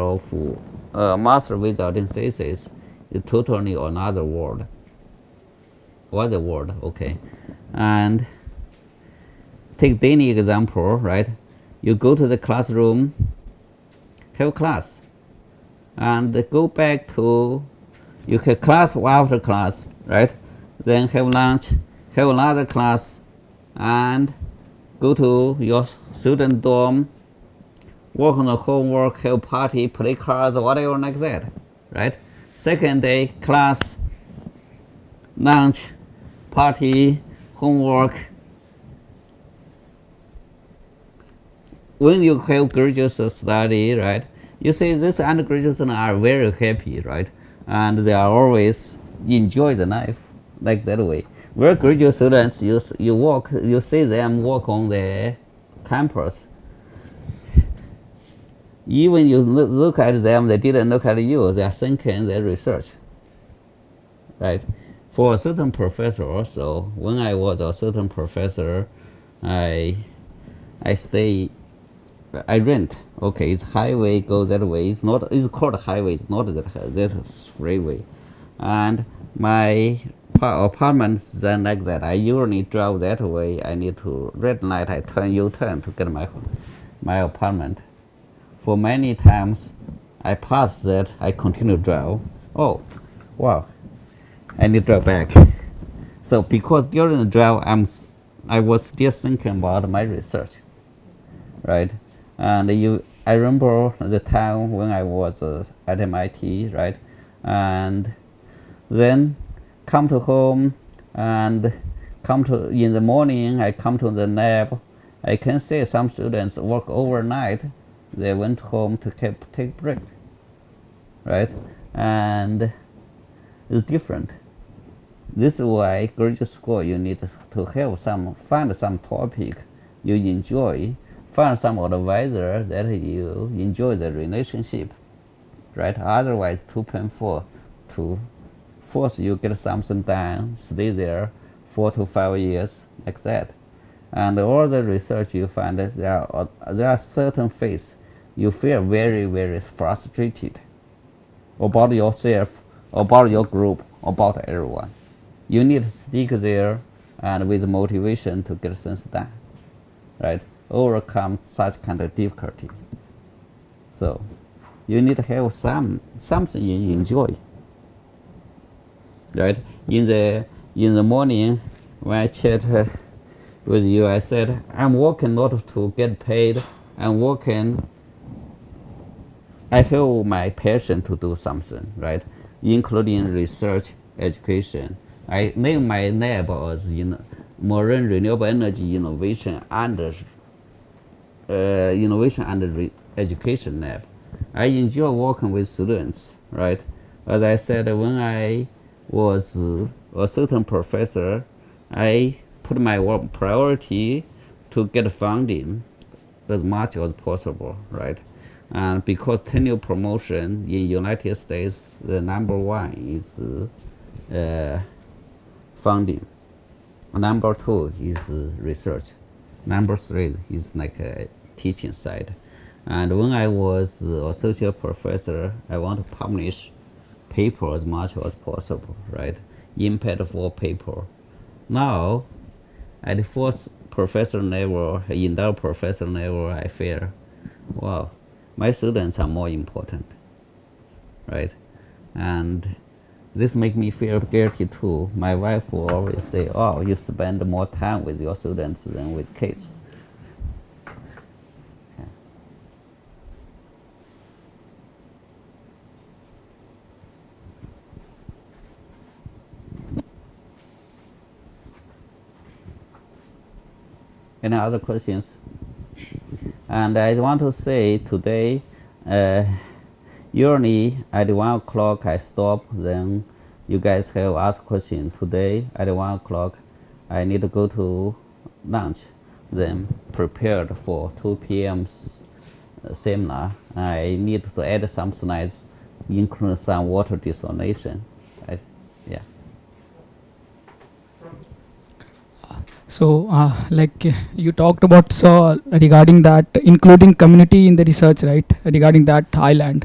[SPEAKER 2] without thesis is totally another world. What's the world? Okay, and take daily example, right? You go to the classroom, have class, and go back to, you have class after class, right? Then have lunch, have another class, and go to your student dorm, work on the homework, have party, play cards, whatever like that, right? Second day, class, lunch, party, homework. When you have graduate study, right, you see these undergraduates are very happy, right? And they are always enjoy the life like that way. Where graduate students, you see them walk on the campus. Even you look at them, they didn't look at you, they are thinking their research, right? For a certain professor also, when I was a certain professor, I rent. Okay, it's highway, go that way. It's called highway, it's not that's freeway. And my apartment is then like that. I usually drive that way. I need to red light, I U-turn to get my apartment. For many times, I pass that, I continue to drive. Oh, wow, I need to drive back. So because during the drive, I was still thinking about my research, right? And I remember the time when I was at MIT, right? And then come to home and in the morning, I come to the lab. I can see some students work overnight. They went home to take break, right? And it's different. This is why graduate school, you need to find some topic you enjoy, find some advisor that you enjoy the relationship, right? Otherwise, too painful to force you get something done, stay there 4 to 5 years like that. And all the research you find that there are certain phases you feel very, very frustrated about yourself, about your group, about everyone. You need to stick there and with motivation to get things done, right? Overcome such kind of difficulty. So you need to have something you enjoy, right? In the morning when I chat with you, I said I'm working not to get paid. I'm working. I feel my passion to do something, right? Including research, education. I name my lab as Marine Renewable Energy Innovation and Education Lab. I enjoy working with students, right? As I said, when I was a certain professor, I put my work priority to get funding as much as possible, right? And because tenure promotion in United States, the number one is funding. Number two is research. Number three is like a teaching side. And when I was associate professor, I want to publish paper as much as possible, right? Impactful paper. Now, at the first professor level, endowed professor level, I feel, wow, my students are more important, right? And this make me feel guilty too. My wife will always say, oh, you spend more time with your students than with kids. Yeah. Any other questions? And I want to say today, usually at 1 o'clock I stop, then you guys have asked question. Today at 1 o'clock I need to go to lunch, then prepared for 2 p.m. Seminar. I need to add some slides, include some water desalination. Right? Yeah.
[SPEAKER 6] So, you talked about regarding that, including community in the research, right? Regarding that island.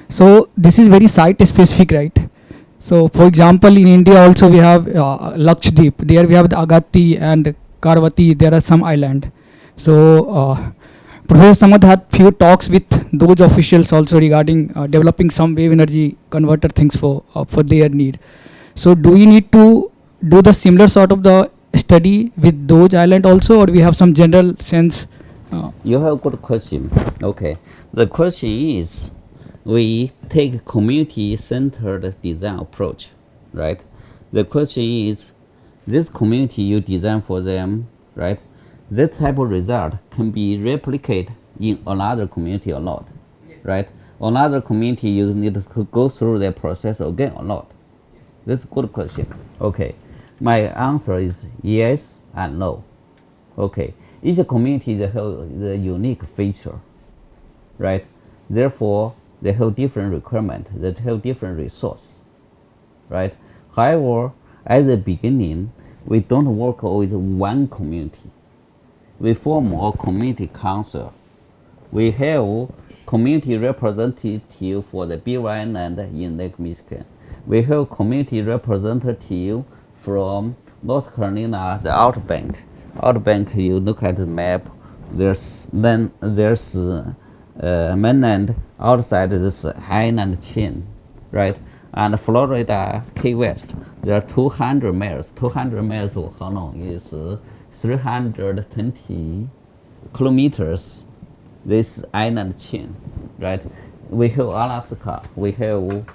[SPEAKER 6] So this is very site specific, right? So, for example, in India also we have Lakshadweep. There we have the Agatti and Karvati. There are some island. So, Professor Samad had few talks with those officials also regarding developing some wave energy converter things for their need. So, do we need to do the similar sort of the study with those island also, or we have some general sense?
[SPEAKER 2] You have a good question. Okay. The question is, we take community-centered design approach, right? The question is, this community you design for them, right? That type of result can be replicated in another community or not, right? Another community you need to go through that process again or not? That's a good question. Okay. My answer is yes and no. Okay. Each community they have the unique feature, right? Therefore, they have different requirement. They have different resource, right? However, at the beginning, we don't work with one community. We form a community council. We have community representative for the BISAG-N and in Lake Michigan. We have community representative from North Carolina, the Outbank. Outbank, you look at the map, there's mainland outside this island chain, right? And Florida, Key West, there are 200 miles. 200 miles of how long is 320 kilometers, this island chain, right? We have Alaska, we have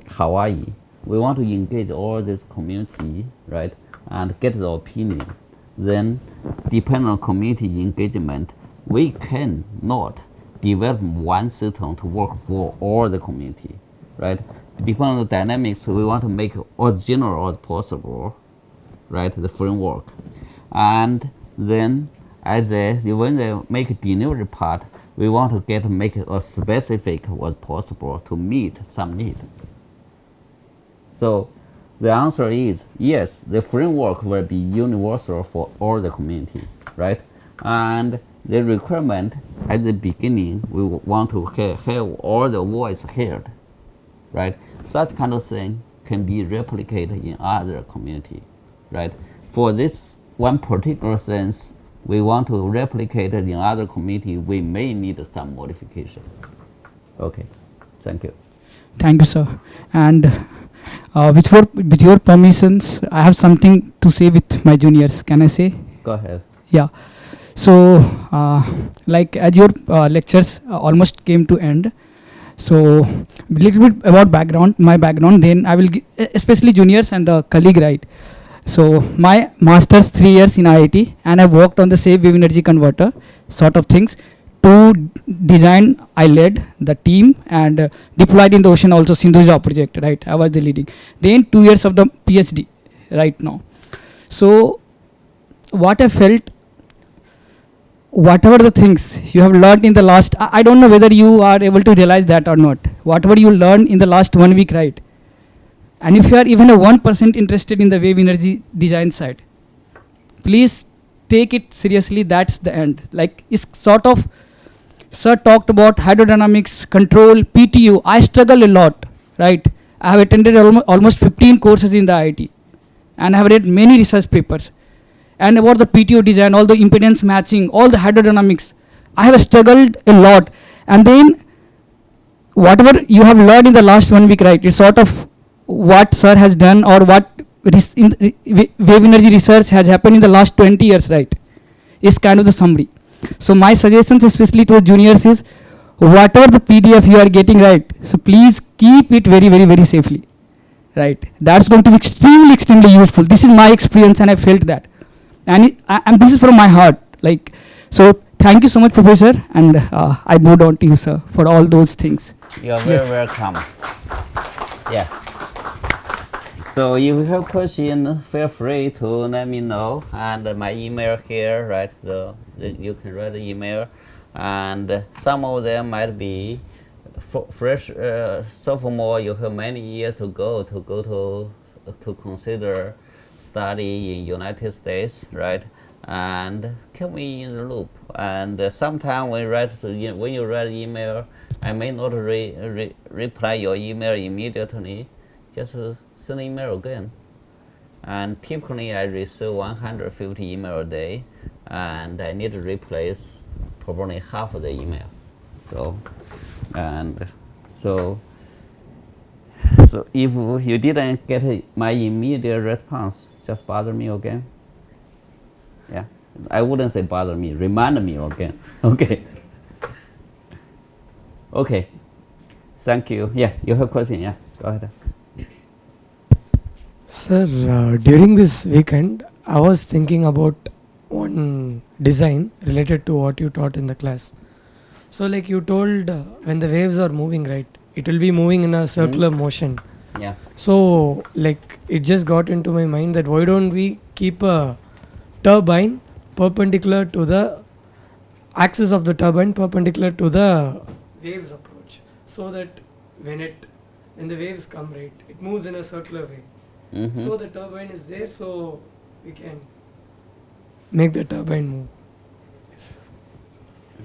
[SPEAKER 2] Hawaii. We want to engage all this community, right, and get the opinion. Then, depending on community engagement, we cannot develop one system to work for all the community, right? Depending on the dynamics, we want to make as general as possible, right, the framework. And then, when they make a delivery part, we want to make it as specific as possible to meet some need. So the answer is yes, the framework will be universal for all the community, right? And the requirement at the beginning, we want to have all the voice heard, right? Such kind of thing can be replicated in other community, right? For this one particular sense, we want to replicate it in other community, we may need some modification. Okay, thank you.
[SPEAKER 6] Thank you, sir. And with your permissions, I have something to say with my juniors. Can I say?
[SPEAKER 2] Go ahead.
[SPEAKER 6] Yeah. So, as your lectures almost came to end, So little bit about background, my background. Then I will, especially juniors and the colleague, right? So my master's 3 years in IIT, and I worked on the safe wave energy converter sort of things. To design, I led the team and deployed in the ocean also Sindhuja project, right? I was the leading. Then 2 years of the PhD right now. So what I felt, whatever the things you have learned in the last, I don't know whether you are able to realize that or not. Whatever you learned in the last 1 week, right? And if you are even a 1% interested in the wave energy design side, please take it seriously. That's the end. Like, it's sort of, sir talked about hydrodynamics, control, PTU. I struggle a lot, right? I have attended almost 15 courses in the IIT, and I have read many research papers. And about the PTO design, all the impedance matching, all the hydrodynamics, I have struggled a lot. And then, whatever you have learned in the last 1 week, right, it's sort of what sir has done, or what wave energy research has happened in the last 20 years, right, is kind of the summary. So my suggestions, especially to juniors, is whatever the PDF you are getting, right, so please keep it very, very, very safely, right? That's going to be extremely, extremely useful. This is my experience, and I felt that. And this is from my heart. Like, so thank you so much, Professor, and I moved on to you, sir, for all those things.
[SPEAKER 2] You are very welcome. Yeah. So if you have question, feel free to let me know, and my email here, right? So you can write the email, and some of them might be fresh sophomore. You have many years to go to consider study in United States, right? And keep me in the loop. And sometime when you write email, I may not reply your email immediately. Just send an email again. And typically I receive 150 email a day, and I need to replace probably half of the email. So if you didn't get my immediate response, just bother me again. Yeah, I wouldn't say bother me, remind me again. Okay. Okay. Thank you. Yeah, you have a question? Yeah, go ahead.
[SPEAKER 7] Sir, during this weekend, I was thinking about one design related to what you taught in the class. So like you told, when the waves are moving, right, it will be moving in a circular motion.
[SPEAKER 2] Yeah.
[SPEAKER 7] So like it just got into my mind that why don't we keep a turbine perpendicular to the axis of the turbine, perpendicular to the waves approach, so that when the waves come, right, it moves in a circular way.
[SPEAKER 2] Mm-hmm.
[SPEAKER 7] So the turbine is there, so we can make the turbine move. Yes.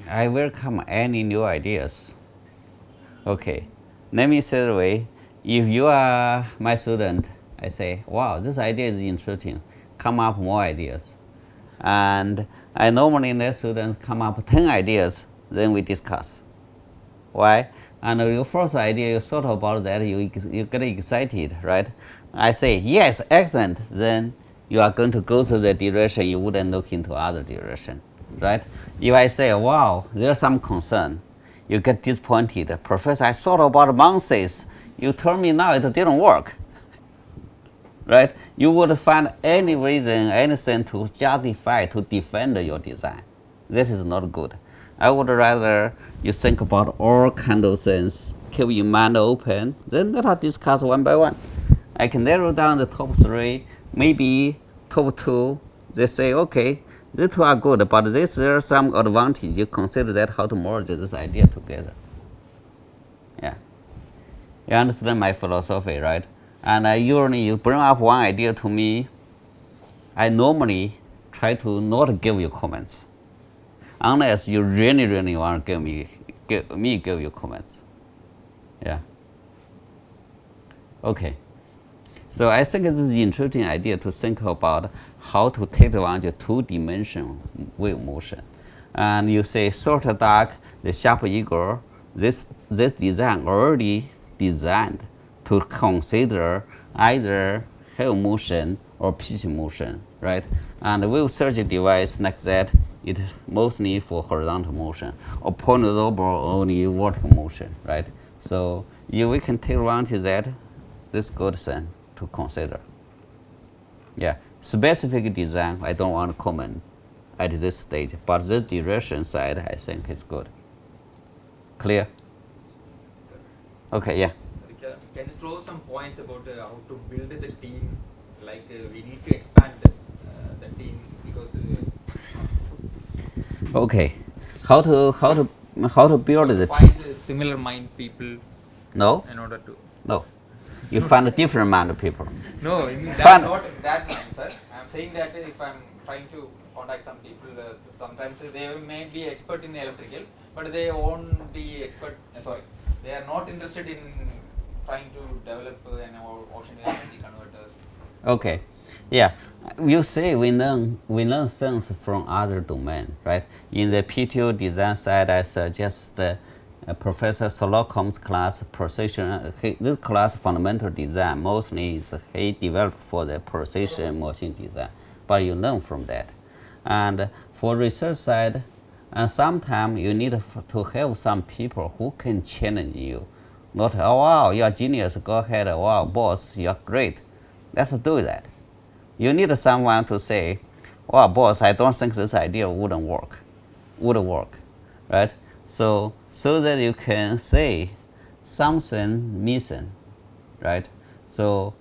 [SPEAKER 2] I welcome any new ideas. Okay, let me say the way. If you are my student, I say, wow, this idea is interesting. Come up more ideas. And I normally let students come up 10 ideas, then we discuss. Why? And your first idea, you thought about that, you get excited, right? I say, yes, excellent. Then you are going to go to the direction, you wouldn't look into other direction, right? If I say, wow, there's some concern, you get disappointed. Professor, I thought about months. You told me now it didn't work, right? You would find any reason, anything to justify, to defend your design. This is not good. I would rather you think about all kinds of things, keep your mind open, then let us discuss one by one. I can narrow down the top 3, maybe top 2. They say, okay, these 2 are good, but this is some advantage. You consider that how to merge this idea together. Yeah. You understand my philosophy, right? And usually you bring up one idea to me, I normally try to not give you comments, unless you really, really want to give you comments. Yeah. Okay. So I think this is an interesting idea to think about how to take advantage of 2-dimensional wave motion. And you say short dark, the sharp eagle, this design already designed to consider either wave motion or pitch motion, right? And wave search device like that, it mostly for horizontal motion, or point over only vertical motion, right? So if we can take advantage of that, this is good thing to consider. Yeah, specific design, I don't want to comment at this stage, but the direction side, I think is good. Clear? Okay, yeah.
[SPEAKER 8] Can you throw some points about how to build the team? Like we need to expand the team because.
[SPEAKER 2] Okay, how to build the team?
[SPEAKER 8] Find similar mind people.
[SPEAKER 2] No,
[SPEAKER 8] In order to.
[SPEAKER 2] no. You find a different amount of people.
[SPEAKER 8] No, in that,
[SPEAKER 2] Fun.
[SPEAKER 8] not that mind, sir. I'm saying that if I'm trying to contact some people, sometimes they may be expert in electrical, but they won't be expert. Sorry, they are not interested in trying to develop an ocean energy converter.
[SPEAKER 2] Okay, yeah. You say we learn things from other domain, right? In the PTO design side, I suggest Professor Slocum's class, precision. This class fundamental design mostly is he developed for the precision machine design, but you learn from that. And for research side, and sometimes you need to have some people who can challenge you. Not, oh wow, you're a genius, go ahead, wow, boss, you're great. Let's do that. You need someone to say, wow, boss, I don't think this idea would work, right? So that you can say something missing, right? So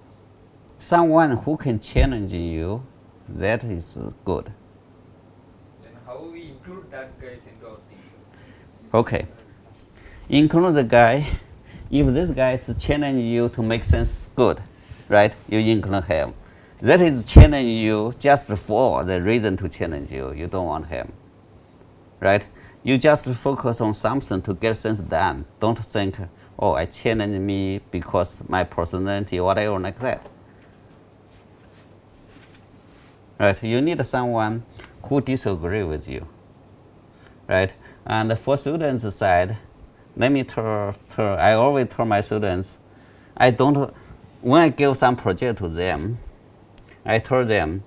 [SPEAKER 2] someone who can challenge you, that is good.
[SPEAKER 8] Then how we include that guys into our team?
[SPEAKER 2] Okay. Include the guy. If this guy is challenging you to make things good, right? You include him. That is challenging you just for the reason to challenge you. You don't want him, right? You just focus on something to get things done. Don't think, oh, I challenge me because my personality, whatever like that. Right? You need someone who disagree with you, right? And for students' side, let me I always tell my students, when I give some project to them, I tell them,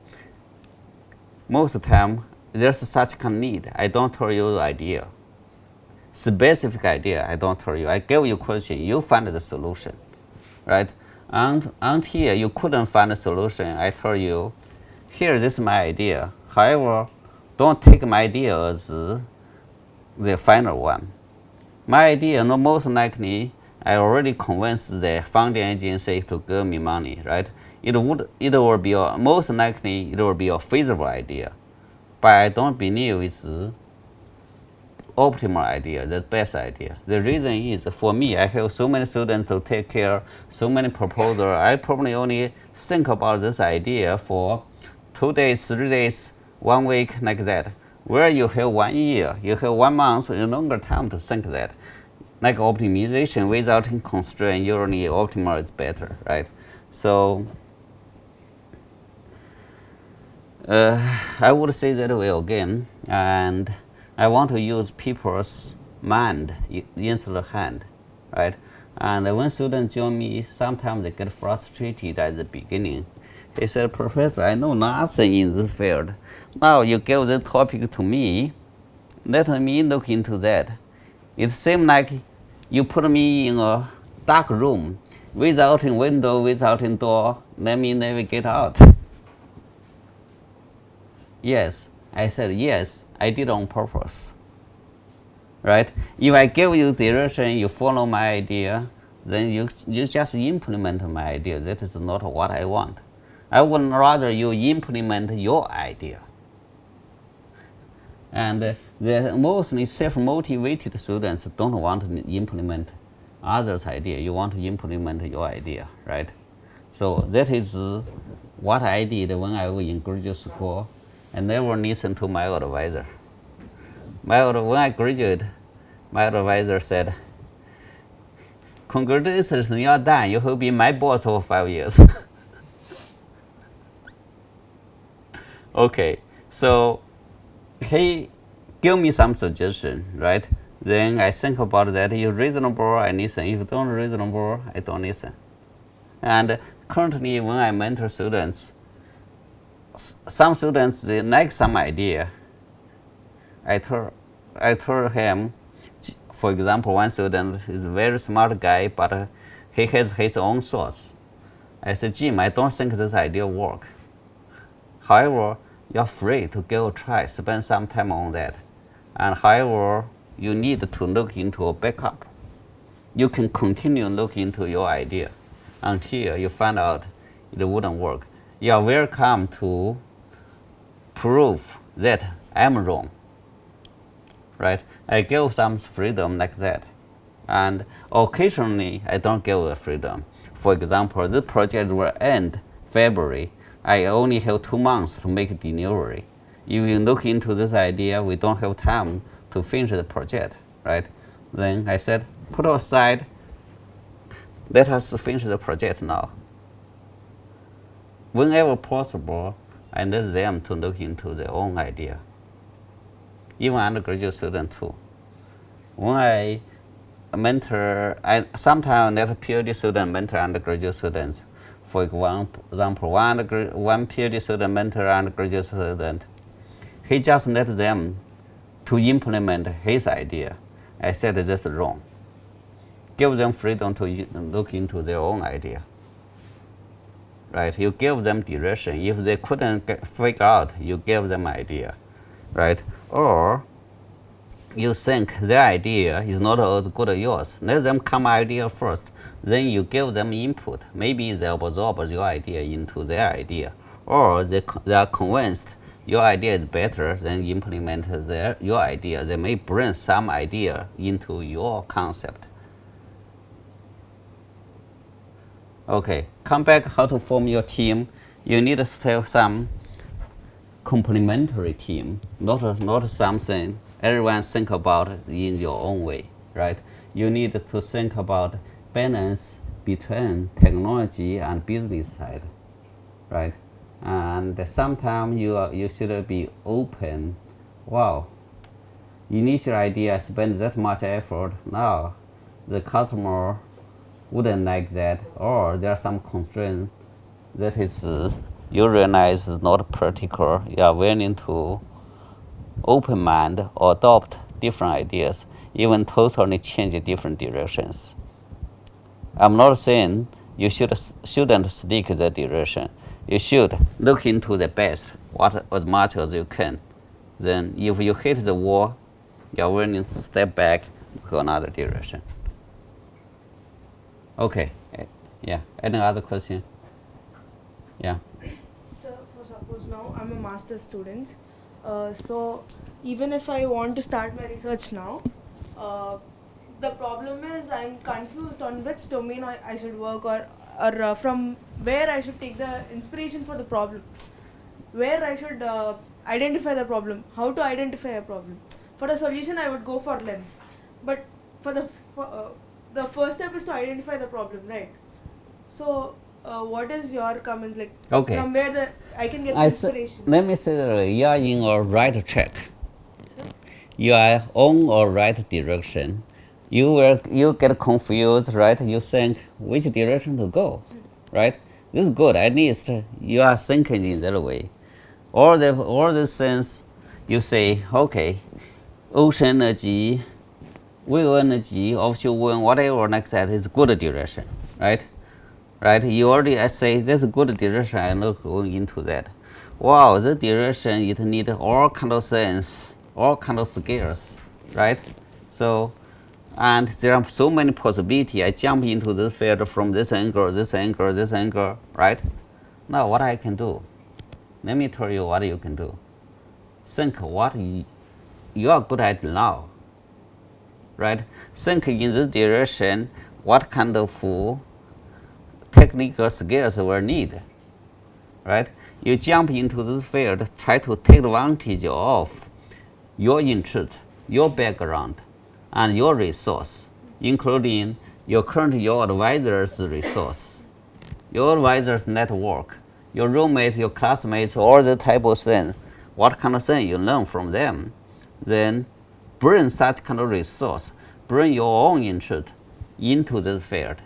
[SPEAKER 2] most of the time, there's such a need. I don't tell you the idea. Specific idea, I don't tell you. I give you question, you find the solution, right? And until you couldn't find a solution, I tell you, here, this is my idea. However, don't take my idea as the final one. My idea, no, most likely, I already convinced the funding agency to give me money, right? It will be most likely it will be a feasible idea, but I don't believe it's optimal idea, the best idea. The reason is, for me, I have so many students to take care, so many proposals. I probably only think about this idea for 2 days, 3 days, 1 week, like that. Where you have 1 year, you have 1 month, a longer time to think that. Like optimization, without constraint, usually optimal is better, right? So I would say that way again, and I want to use people's mind instead of hand, right? And when students join me, sometimes they get frustrated at the beginning. He said, Professor, I know nothing in this field. Now you give the topic to me, let me look into that. It seems like you put me in a dark room, without a window, without a door, let me navigate out. Yes, I said, yes, I did on purpose, right? If I give you direction, you follow my idea, then you just implement my idea. That is not what I want. I would rather you implement your idea. And the mostly self-motivated students don't want to implement others' idea. You want to implement your idea, right? So that is what I did when I was in graduate school. I never listened to my advisor. When I graduated, my advisor said, congratulations, you are done. You will be my boss for 5 years. Okay, so he gave me some suggestion, right? Then I think about that. If reasonable, I listen. If don't reasonable, I don't listen. And currently, when I mentor students, some students, they like some idea. I told him, For example, one student is a very smart guy, but he has his own thoughts. I said, Jim, I don't think this idea will work. However, you're free to give a try, spend some time on that. And however, you need to look into a backup. You can continue looking into your idea until you find out it wouldn't work. You are welcome to prove that I'm wrong. Right? I give some freedom like that. And occasionally, I don't give a freedom. For example, this project will end February. I only have 2 months to make delivery. If you look into this idea, we don't have time to finish the project, right? Then I said, put aside, let us finish the project now. Whenever possible, I let them to look into their own idea. Even undergraduate students too. When I mentor, I sometimes let PhD students mentor undergraduate students. For example, one PhD student mentor undergraduate student. He just let them to implement his idea. I said that's wrong. Give them freedom to look into their own idea. Right? You give them direction. If they couldn't figure out, you give them idea. Right? Or you think their idea is not as good as yours. Let them come idea first. Then you give them input. Maybe they absorb your idea into their idea. Or they are convinced your idea is better than implement your idea. They may bring some idea into your concept. Okay, come back how to form your team. You need to have some complementary team, not something everyone think about in your own way, right? You need to think about balance between technology and business side, right? And sometimes you should be open. Wow, initial idea spend that much effort. Now the customer wouldn't like that, or there are some constraints that is you realize is not practical. You are willing to open mind or adopt different ideas, even totally change different directions. I'm not saying you shouldn't stick to the direction. You should look into the best, as much as you can. Then if you hit the wall, you're willing to step back to another direction. Okay, yeah, any other question? Yeah.
[SPEAKER 9] So for suppose now I'm a master's student, so even if I want to start my research now, the problem is I'm confused on which domain I should work, or from where I should take the inspiration for the problem, where I should identify the problem, how to identify a problem. For the solution I would go for lens, but for the first step is to identify the problem, right? So what is your comment, like from where I can get the inspiration?
[SPEAKER 2] Let me say that you are in a right track. You are on a right direction. You get confused, right? You think which direction to go, right? This is good. At least you are thinking in that way. All the things you say, okay, ocean energy, wave energy, offshore wind, whatever like that is good direction, right? Right? You already say this is good direction. I'm not going into that. Wow, the direction it needs all kind of things, all kind of skills, right? So, and there are so many possibilities. I jump into this field from this angle, this angle, this angle, right? Now what I can do? Let me tell you what you can do. Think what you are good at now, right? Think in this direction, what kind of technical skills will need, right? You jump into this field, try to take advantage of your interest, your background, and your resource, including your advisor's resource, your advisor's network, your roommate, your classmates, all the type of thing, what kind of thing you learn from them. Then bring such kind of resource, bring your own interest into this field.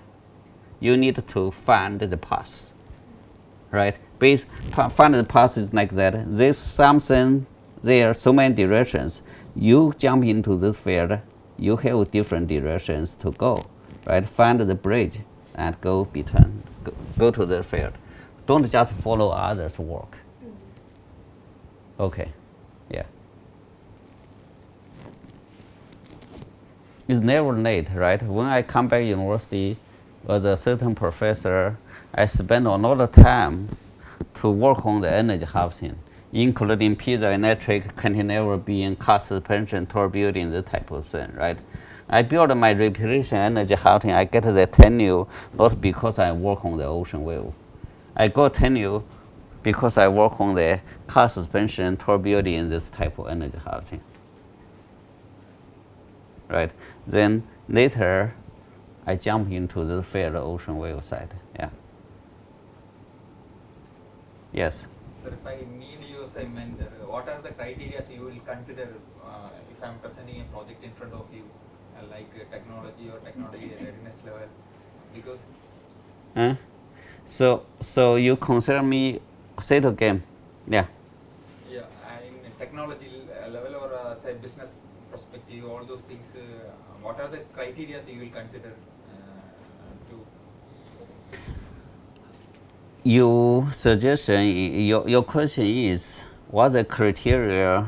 [SPEAKER 2] You need to find the path, right? Find the path is like that. There's something there, so many directions. You jump into this field, you have different directions to go, right? Find the bridge and go between, go to the field. Don't just follow others' work. Okay, yeah. It's never late, right? When I come back university as a certain professor, I spend a lot of time to work on the energy harvesting, including piezoelectric, cantilever beam, car suspension, tour building, this type of thing, right? I build my reputation energy harvesting. I get the tenure not because I work on the ocean wave. I got tenure because I work on the car suspension, tour building, this type of energy harvesting. Right? Then later, I jump into the field ocean wave side. Yeah. Yes.
[SPEAKER 8] Sir, if I need you as a mentor, what are the criteria you will consider if I am presenting a project in front of you, like technology or technology readiness level? Because
[SPEAKER 2] So you consider me, say it again. Yeah.
[SPEAKER 8] Yeah, in technology level or say business perspective, all those things. What are the criteria you will consider to?
[SPEAKER 2] Your suggestion, your question is, what's the criteria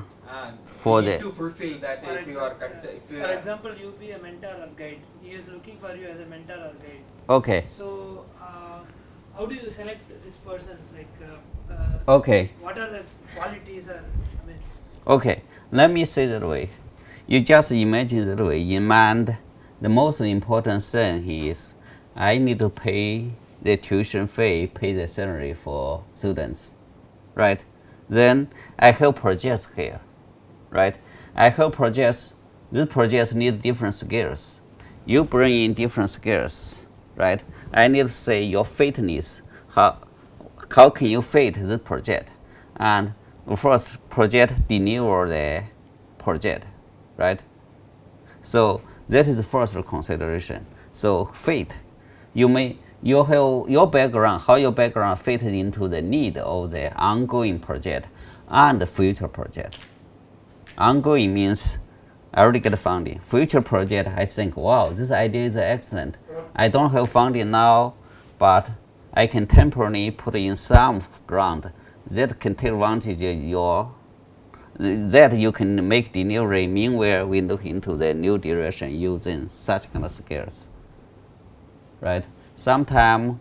[SPEAKER 2] for
[SPEAKER 8] you need
[SPEAKER 2] the?
[SPEAKER 8] to fulfill that if you are
[SPEAKER 4] for example, you be a mentor or guide. He is looking for you as a mentor or guide.
[SPEAKER 2] Okay.
[SPEAKER 4] So, how do you select this person? Like,
[SPEAKER 2] Okay.
[SPEAKER 4] what are the qualities?
[SPEAKER 2] Okay. Let me say that way. You just imagine that way. In mind, the most important thing is I need to pay the tuition fee, pay the salary for students, right? Then I have projects here, right? I have projects. These projects need different skills. You bring in different skills, right? I need to say your fitness. How can you fit this project? And first project deliver the project, right? So that is the first consideration. So fit, you have your background, how your background fits into the need of the ongoing project and the future project. Ongoing means I already get funding. Future project, I think, wow, this idea is excellent. I don't have funding now, but I can temporarily put in some grant that can take advantage of your, that you can make delivery. Meanwhile, we look into the new direction using such kind of skills, right? Sometimes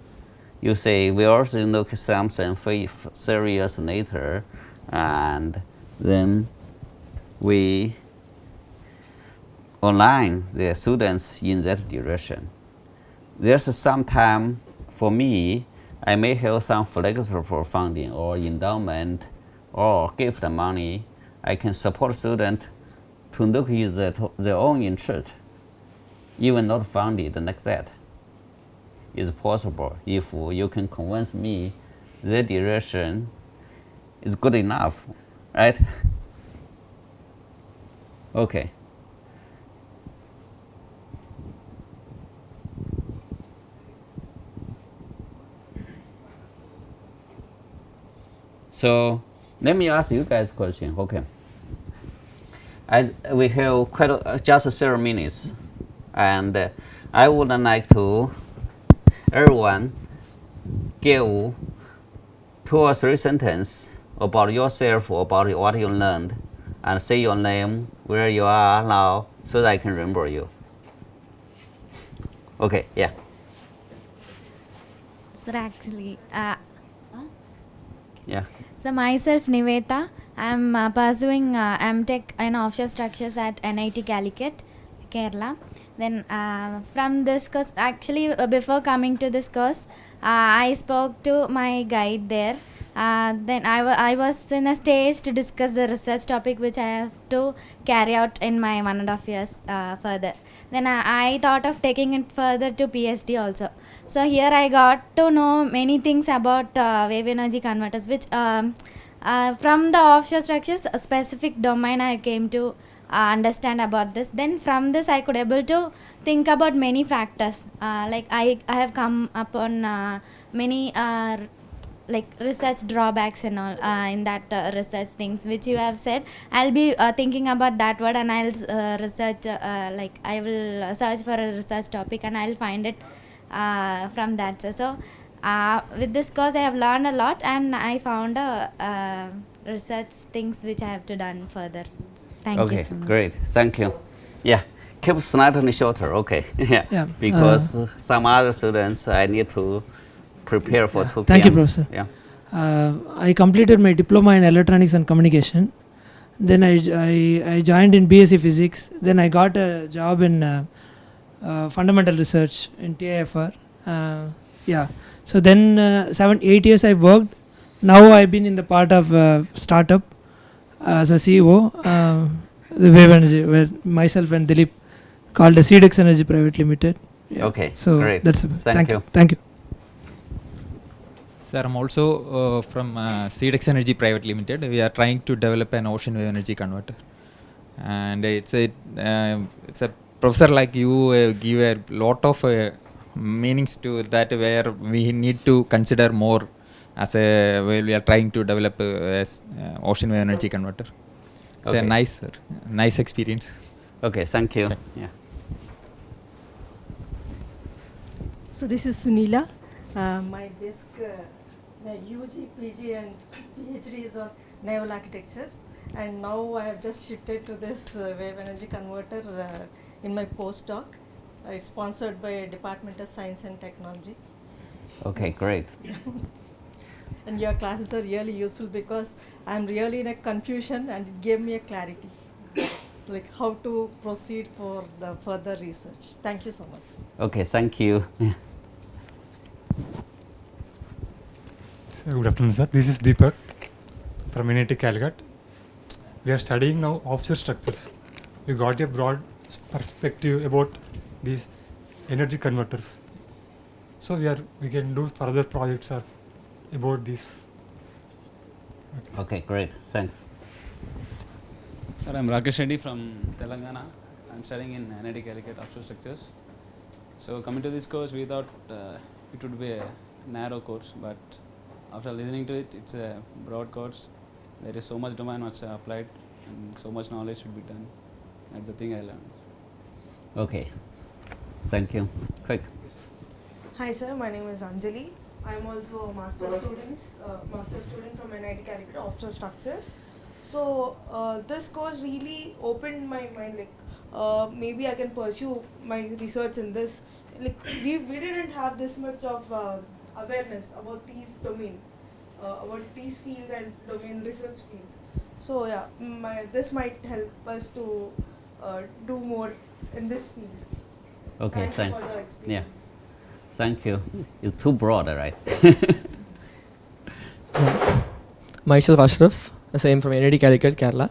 [SPEAKER 2] you say we also look at something 3 years later, and then we align the students in that direction. There's some time for me, I may have some flexible funding or endowment or gift money. I can support students to look at their own interest, even not funded like that. Is possible if you can convince me the direction is good enough, right? Okay. So let me ask you guys a question. Okay. We have just 0 minutes, and I would like to everyone give 2 or 3 sentences about yourself, about what you learned, and say your name, where you are now, so that I can remember you. Okay, yeah.
[SPEAKER 5] Sir, actually,
[SPEAKER 2] Yeah.
[SPEAKER 5] so myself, Niveta, I'm pursuing MTech in offshore structures at NIT Calicut, Kerala. Then from this course, actually before coming to this course, I spoke to my guide there. Then I was in a stage to discuss the research topic which I have to carry out in my 1.5 years further. Then I thought of taking it further to PhD also. So here I got to know many things about wave energy converters, which from the offshore structures, a specific domain I came to understand about this. Then from this I could able to think about many factors. Like I have come upon many like research drawbacks and all in that research things which you have said. I'll be thinking about that word, and I'll research like I will search for a research topic and I'll find it from that. So with this course I have learned a lot, and I found research things which I have to done further. Thank you so much.
[SPEAKER 2] Okay, great. Thank you. Yeah, keep slightly shorter. Okay. Yeah.
[SPEAKER 10] Yeah,
[SPEAKER 2] Because some other students I need to prepare for 2 p.m.
[SPEAKER 10] Thank you, Professor.
[SPEAKER 2] Yeah.
[SPEAKER 10] I completed my diploma in electronics and communication. Then I joined in BSc Physics. Then I got a job in fundamental research in TIFR. Yeah. So then 7-8 years I worked. Now I've been in the part of startup as a CEO, the Wave Energy, where myself and Dilip called the CDEX Energy Private Limited. Yeah.
[SPEAKER 2] Okay,
[SPEAKER 10] So
[SPEAKER 2] great.
[SPEAKER 10] that's
[SPEAKER 2] Thank you.
[SPEAKER 10] Thank you.
[SPEAKER 8] Sir, I'm also from CDEX Energy Private Limited. We are trying to develop an ocean wave energy converter, and it's a professor like you give a lot of meanings to that, where we need to consider more as a where we are trying to develop ocean wave energy converter. It's a nice experience.
[SPEAKER 2] Okay, thank you.
[SPEAKER 8] Okay.
[SPEAKER 2] Yeah.
[SPEAKER 11] So this is Sunila. My desk, my UG, PG and PhD is on naval architecture, and now I have just shifted to this wave energy converter in my postdoc. It's sponsored by Department of Science and Technology.
[SPEAKER 2] Okay, great.
[SPEAKER 11] And your classes are really useful because I'm really in a confusion, and it gave me a clarity, like how to proceed for the further research. Thank you so much.
[SPEAKER 2] Okay, thank you. Yeah.
[SPEAKER 12] So good afternoon, sir. This is Deepak from NIT Calicut. We are studying now offshore structures. We got a broad perspective about these energy converters. So we can do further projects about this.
[SPEAKER 2] Okay, great. Thanks.
[SPEAKER 13] Sir, I'm Rakesh Reddy from Telangana. I'm studying in NIT Calicut Offshore Structures. So coming to this course, we thought it would be a narrow course, but after listening to it, it's a broad course. There is so much domain which I applied, and so much knowledge should be done. That's the thing I learned.
[SPEAKER 2] Okay, thank you. Quick.
[SPEAKER 9] Hi sir, my name is Anjali. I'm also a master student from NIT Calicut Offshore Structures. So this course really opened my mind, like maybe I can pursue my research in this. Like we didn't have this much of awareness about these domain, about these fields and domain research fields. So yeah, this might help us to do more in this field.
[SPEAKER 2] Okay,
[SPEAKER 9] Thanks.
[SPEAKER 2] thanks.
[SPEAKER 9] For the
[SPEAKER 2] Yeah,
[SPEAKER 9] experience.
[SPEAKER 2] thank you. It's too broad, right?
[SPEAKER 14] Myself Ashraf, I am from NIT Calicut, Kerala,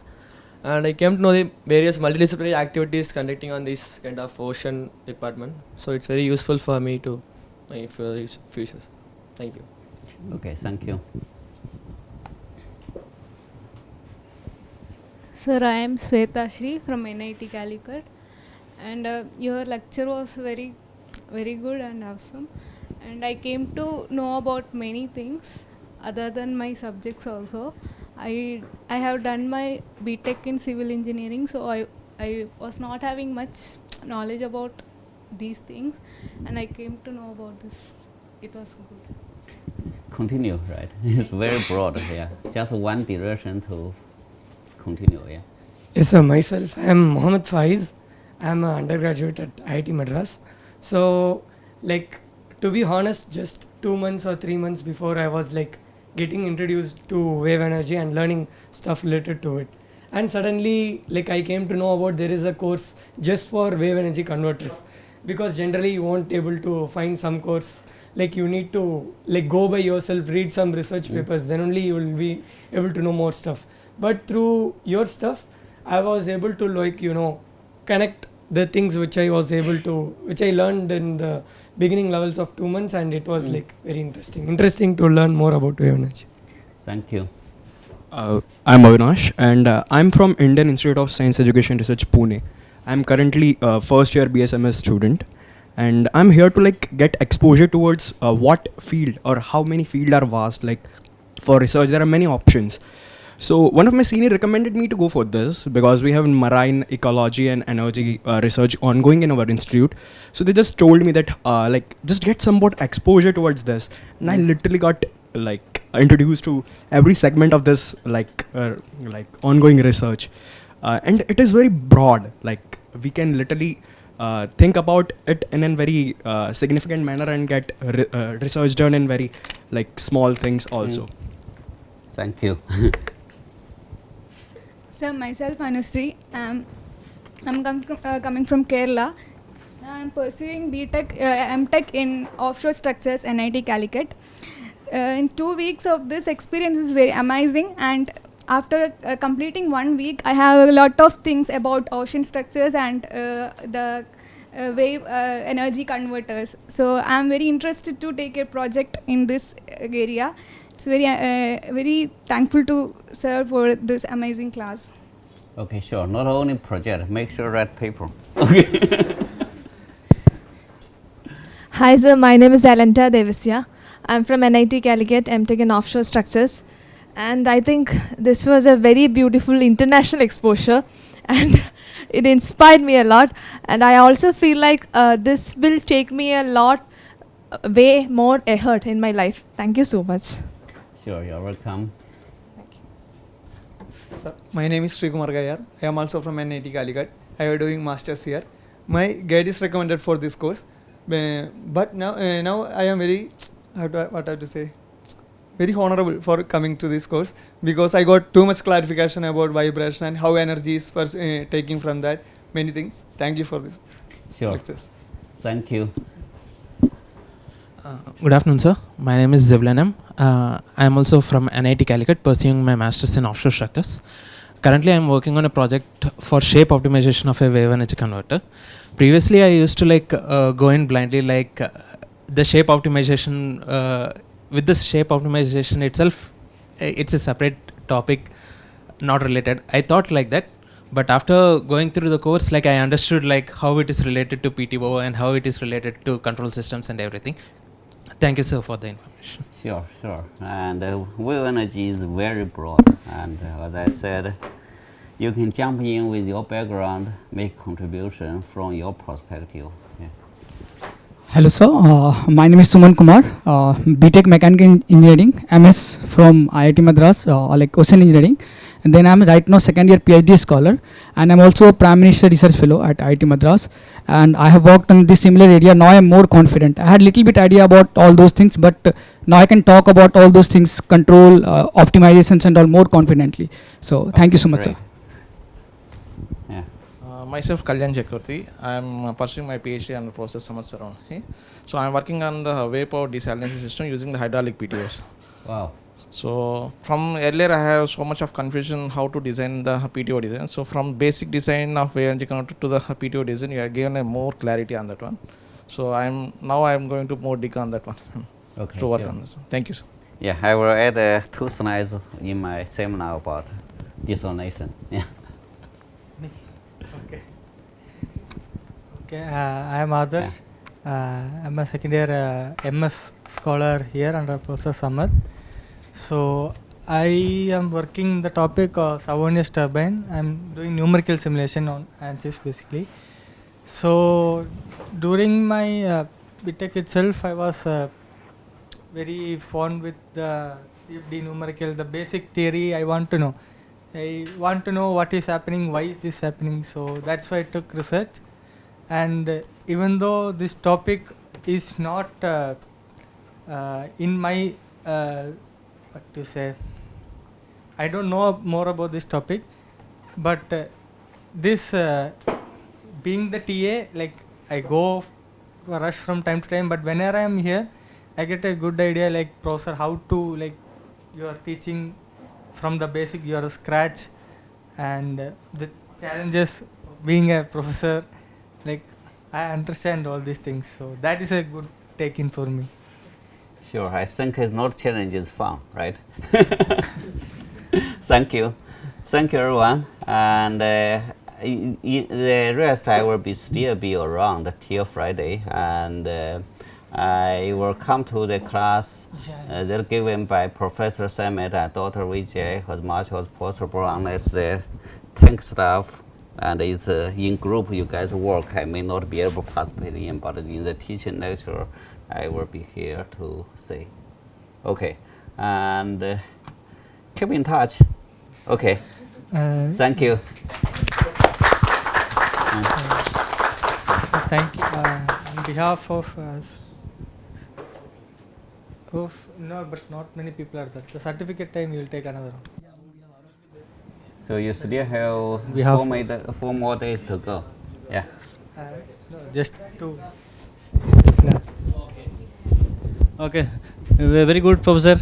[SPEAKER 14] and I came to know the various multidisciplinary activities conducting on this kind of ocean department. So it's very useful for me to my futures. Thank you.
[SPEAKER 2] Okay, thank you.
[SPEAKER 15] Sir, I am Sweta Shri from NIT Calicut, and your lecture was very good and awesome, and I came to know about many things other than my subjects also. I have done my BTech in civil engineering, so I was not having much knowledge about these things, and I came to know about this. It was good.
[SPEAKER 2] Continue, right? It's very broad, yeah. Just one direction to continue, yeah.
[SPEAKER 7] Yes, sir. Myself, I am Mohammed Faiz. I am an undergraduate at IIT Madras. So, like, to be honest, just 2 months or 3 months before, I was like getting introduced to wave energy and learning stuff related to it. And suddenly, like, I came to know about there is a course just for wave energy converters, because generally you won't able to find some course. Like, you need to like go by yourself, read some research papers, then only you will be able to know more stuff. But through your stuff, I was able to, like, connect the things which I learned in the beginning levels of 2 months, and it was like very interesting to learn more about wave energy.
[SPEAKER 2] Thank you.
[SPEAKER 16] I'm Avinash, and I'm from Indian Institute of Science Education Research, Pune. I'm currently a first year BSMS student, and I'm here to like get exposure towards what field or how many field are vast. Like for research, there are many options. So one of my senior recommended me to go for this because we have marine ecology and energy research ongoing in our institute. So they just told me that like just get somewhat exposure towards this, and I literally got like introduced to every segment of this like ongoing research, and it is very broad. Like we can literally think about it in a very significant manner and get research done in very like small things also.
[SPEAKER 2] Thank you.
[SPEAKER 17] So myself Anusri, I'm coming from Kerala. I'm pursuing BTech, MTech in offshore structures, NIT Calicut. In 2 weeks of this experience is very amazing, and after completing 1 week, I have a lot of things about ocean structures and the wave energy converters. So I'm very interested to take a project in this area. It's very thankful to sir for this amazing class.
[SPEAKER 2] Okay, sure. Not only project, make sure read paper. Okay.
[SPEAKER 18] Hi sir, my name is Alenta Devasya. I'm from NIT Calicut, MTech in Offshore Structures, and I think this was a very beautiful international exposure, and it inspired me a lot, and I also feel like this will take me a lot way more ahead in my life. Thank you so much.
[SPEAKER 2] Sure, you're welcome.
[SPEAKER 19] Sir, my name is Srikumar Gayar. I am also from NIT Calicut. I am doing masters here. My guide is recommended for this course, but now I am very very honorable for coming to this course because I got too much clarification about vibration and how energy is taking from that many things. Thank you for this lectures.
[SPEAKER 2] Thank you.
[SPEAKER 20] Good afternoon, sir. My name is Zevlanam. I am also from NIT Calicut, pursuing my masters in offshore structures. Currently, I am working on a project for shape optimization of a wave energy converter. Previously, I used to like go in blindly, like the shape optimization. With this shape optimization itself, it's a separate topic, not related. I thought like that, but after going through the course, like I understood like how it is related to PTO and how it is related to control systems and everything. Thank you, sir, for the information.
[SPEAKER 2] Sure, sure. And wave energy is very broad, and as I said, you can jump in with your background, make contribution from your perspective. Yeah.
[SPEAKER 6] Hello sir, my name is Suman Kumar, BTech Mechanical Engineering, MS from IIT Madras, like Ocean Engineering. And then I'm right now second year PhD scholar, and I'm also a Prime Minister Research Fellow at IIT Madras. And I have worked on this similar area. Now I'm more confident. I had little bit idea about all those things, but now I can talk about all those things, control, optimizations and all more confidently. So thank you so much,
[SPEAKER 2] great.
[SPEAKER 6] sir.
[SPEAKER 21] Myself Kalyan Chakravarti. I am pursuing my PhD under Process Samatsaran. Okay? So I am working on the wave power desalination system using the hydraulic PTOs.
[SPEAKER 2] Wow.
[SPEAKER 21] So from earlier I have so much of confusion how to design the PTO design. So from basic design of wave energy converter to the PTO design, you are given a more clarity on that one. So I am going to more dig on that one.
[SPEAKER 2] Okay,
[SPEAKER 21] to work
[SPEAKER 2] sure.
[SPEAKER 21] on this. Thank you, sir.
[SPEAKER 2] Yeah, I will add 2 slides in my seminar about desalination. Yeah.
[SPEAKER 3] Okay, I am Adarsh. I am a second year MS scholar here under Professor Samad. So I am working the topic of Savonius turbine. I am doing numerical simulation on ANSYS basically. So during my BTech itself, I was very fond with the CFD numerical, the basic theory. I want to know what is happening, why is this happening. So that's why I took research. And even though this topic is not in my what to say, I don't know more about this topic, but this being the TA, like I go for rush from time to time, but whenever I am here, I get a good idea, like professor, how to, like you are teaching from the basic, you are a scratch, and the challenges being a professor, like I understand all these things. So that is a good take-in for me.
[SPEAKER 2] Sure, I think it's not challenge, it's fun, right? Thank you. Thank you, everyone. And the rest I will still be around till Friday, and I will come to the class that given by Professor Samet and Dr. Vijay as much as possible unless tank stuff and it's in group you guys work. I may not be able to participate in, but in the teaching lecture I will be here to say. Okay, and keep in touch. Okay, thank you.
[SPEAKER 3] Thank you. On behalf of us, no, but not many people are there. The certificate time we will take another one.
[SPEAKER 2] So you still have 4 more days to go. Yeah.
[SPEAKER 3] No, just 2.
[SPEAKER 1] Okay, very good, Professor.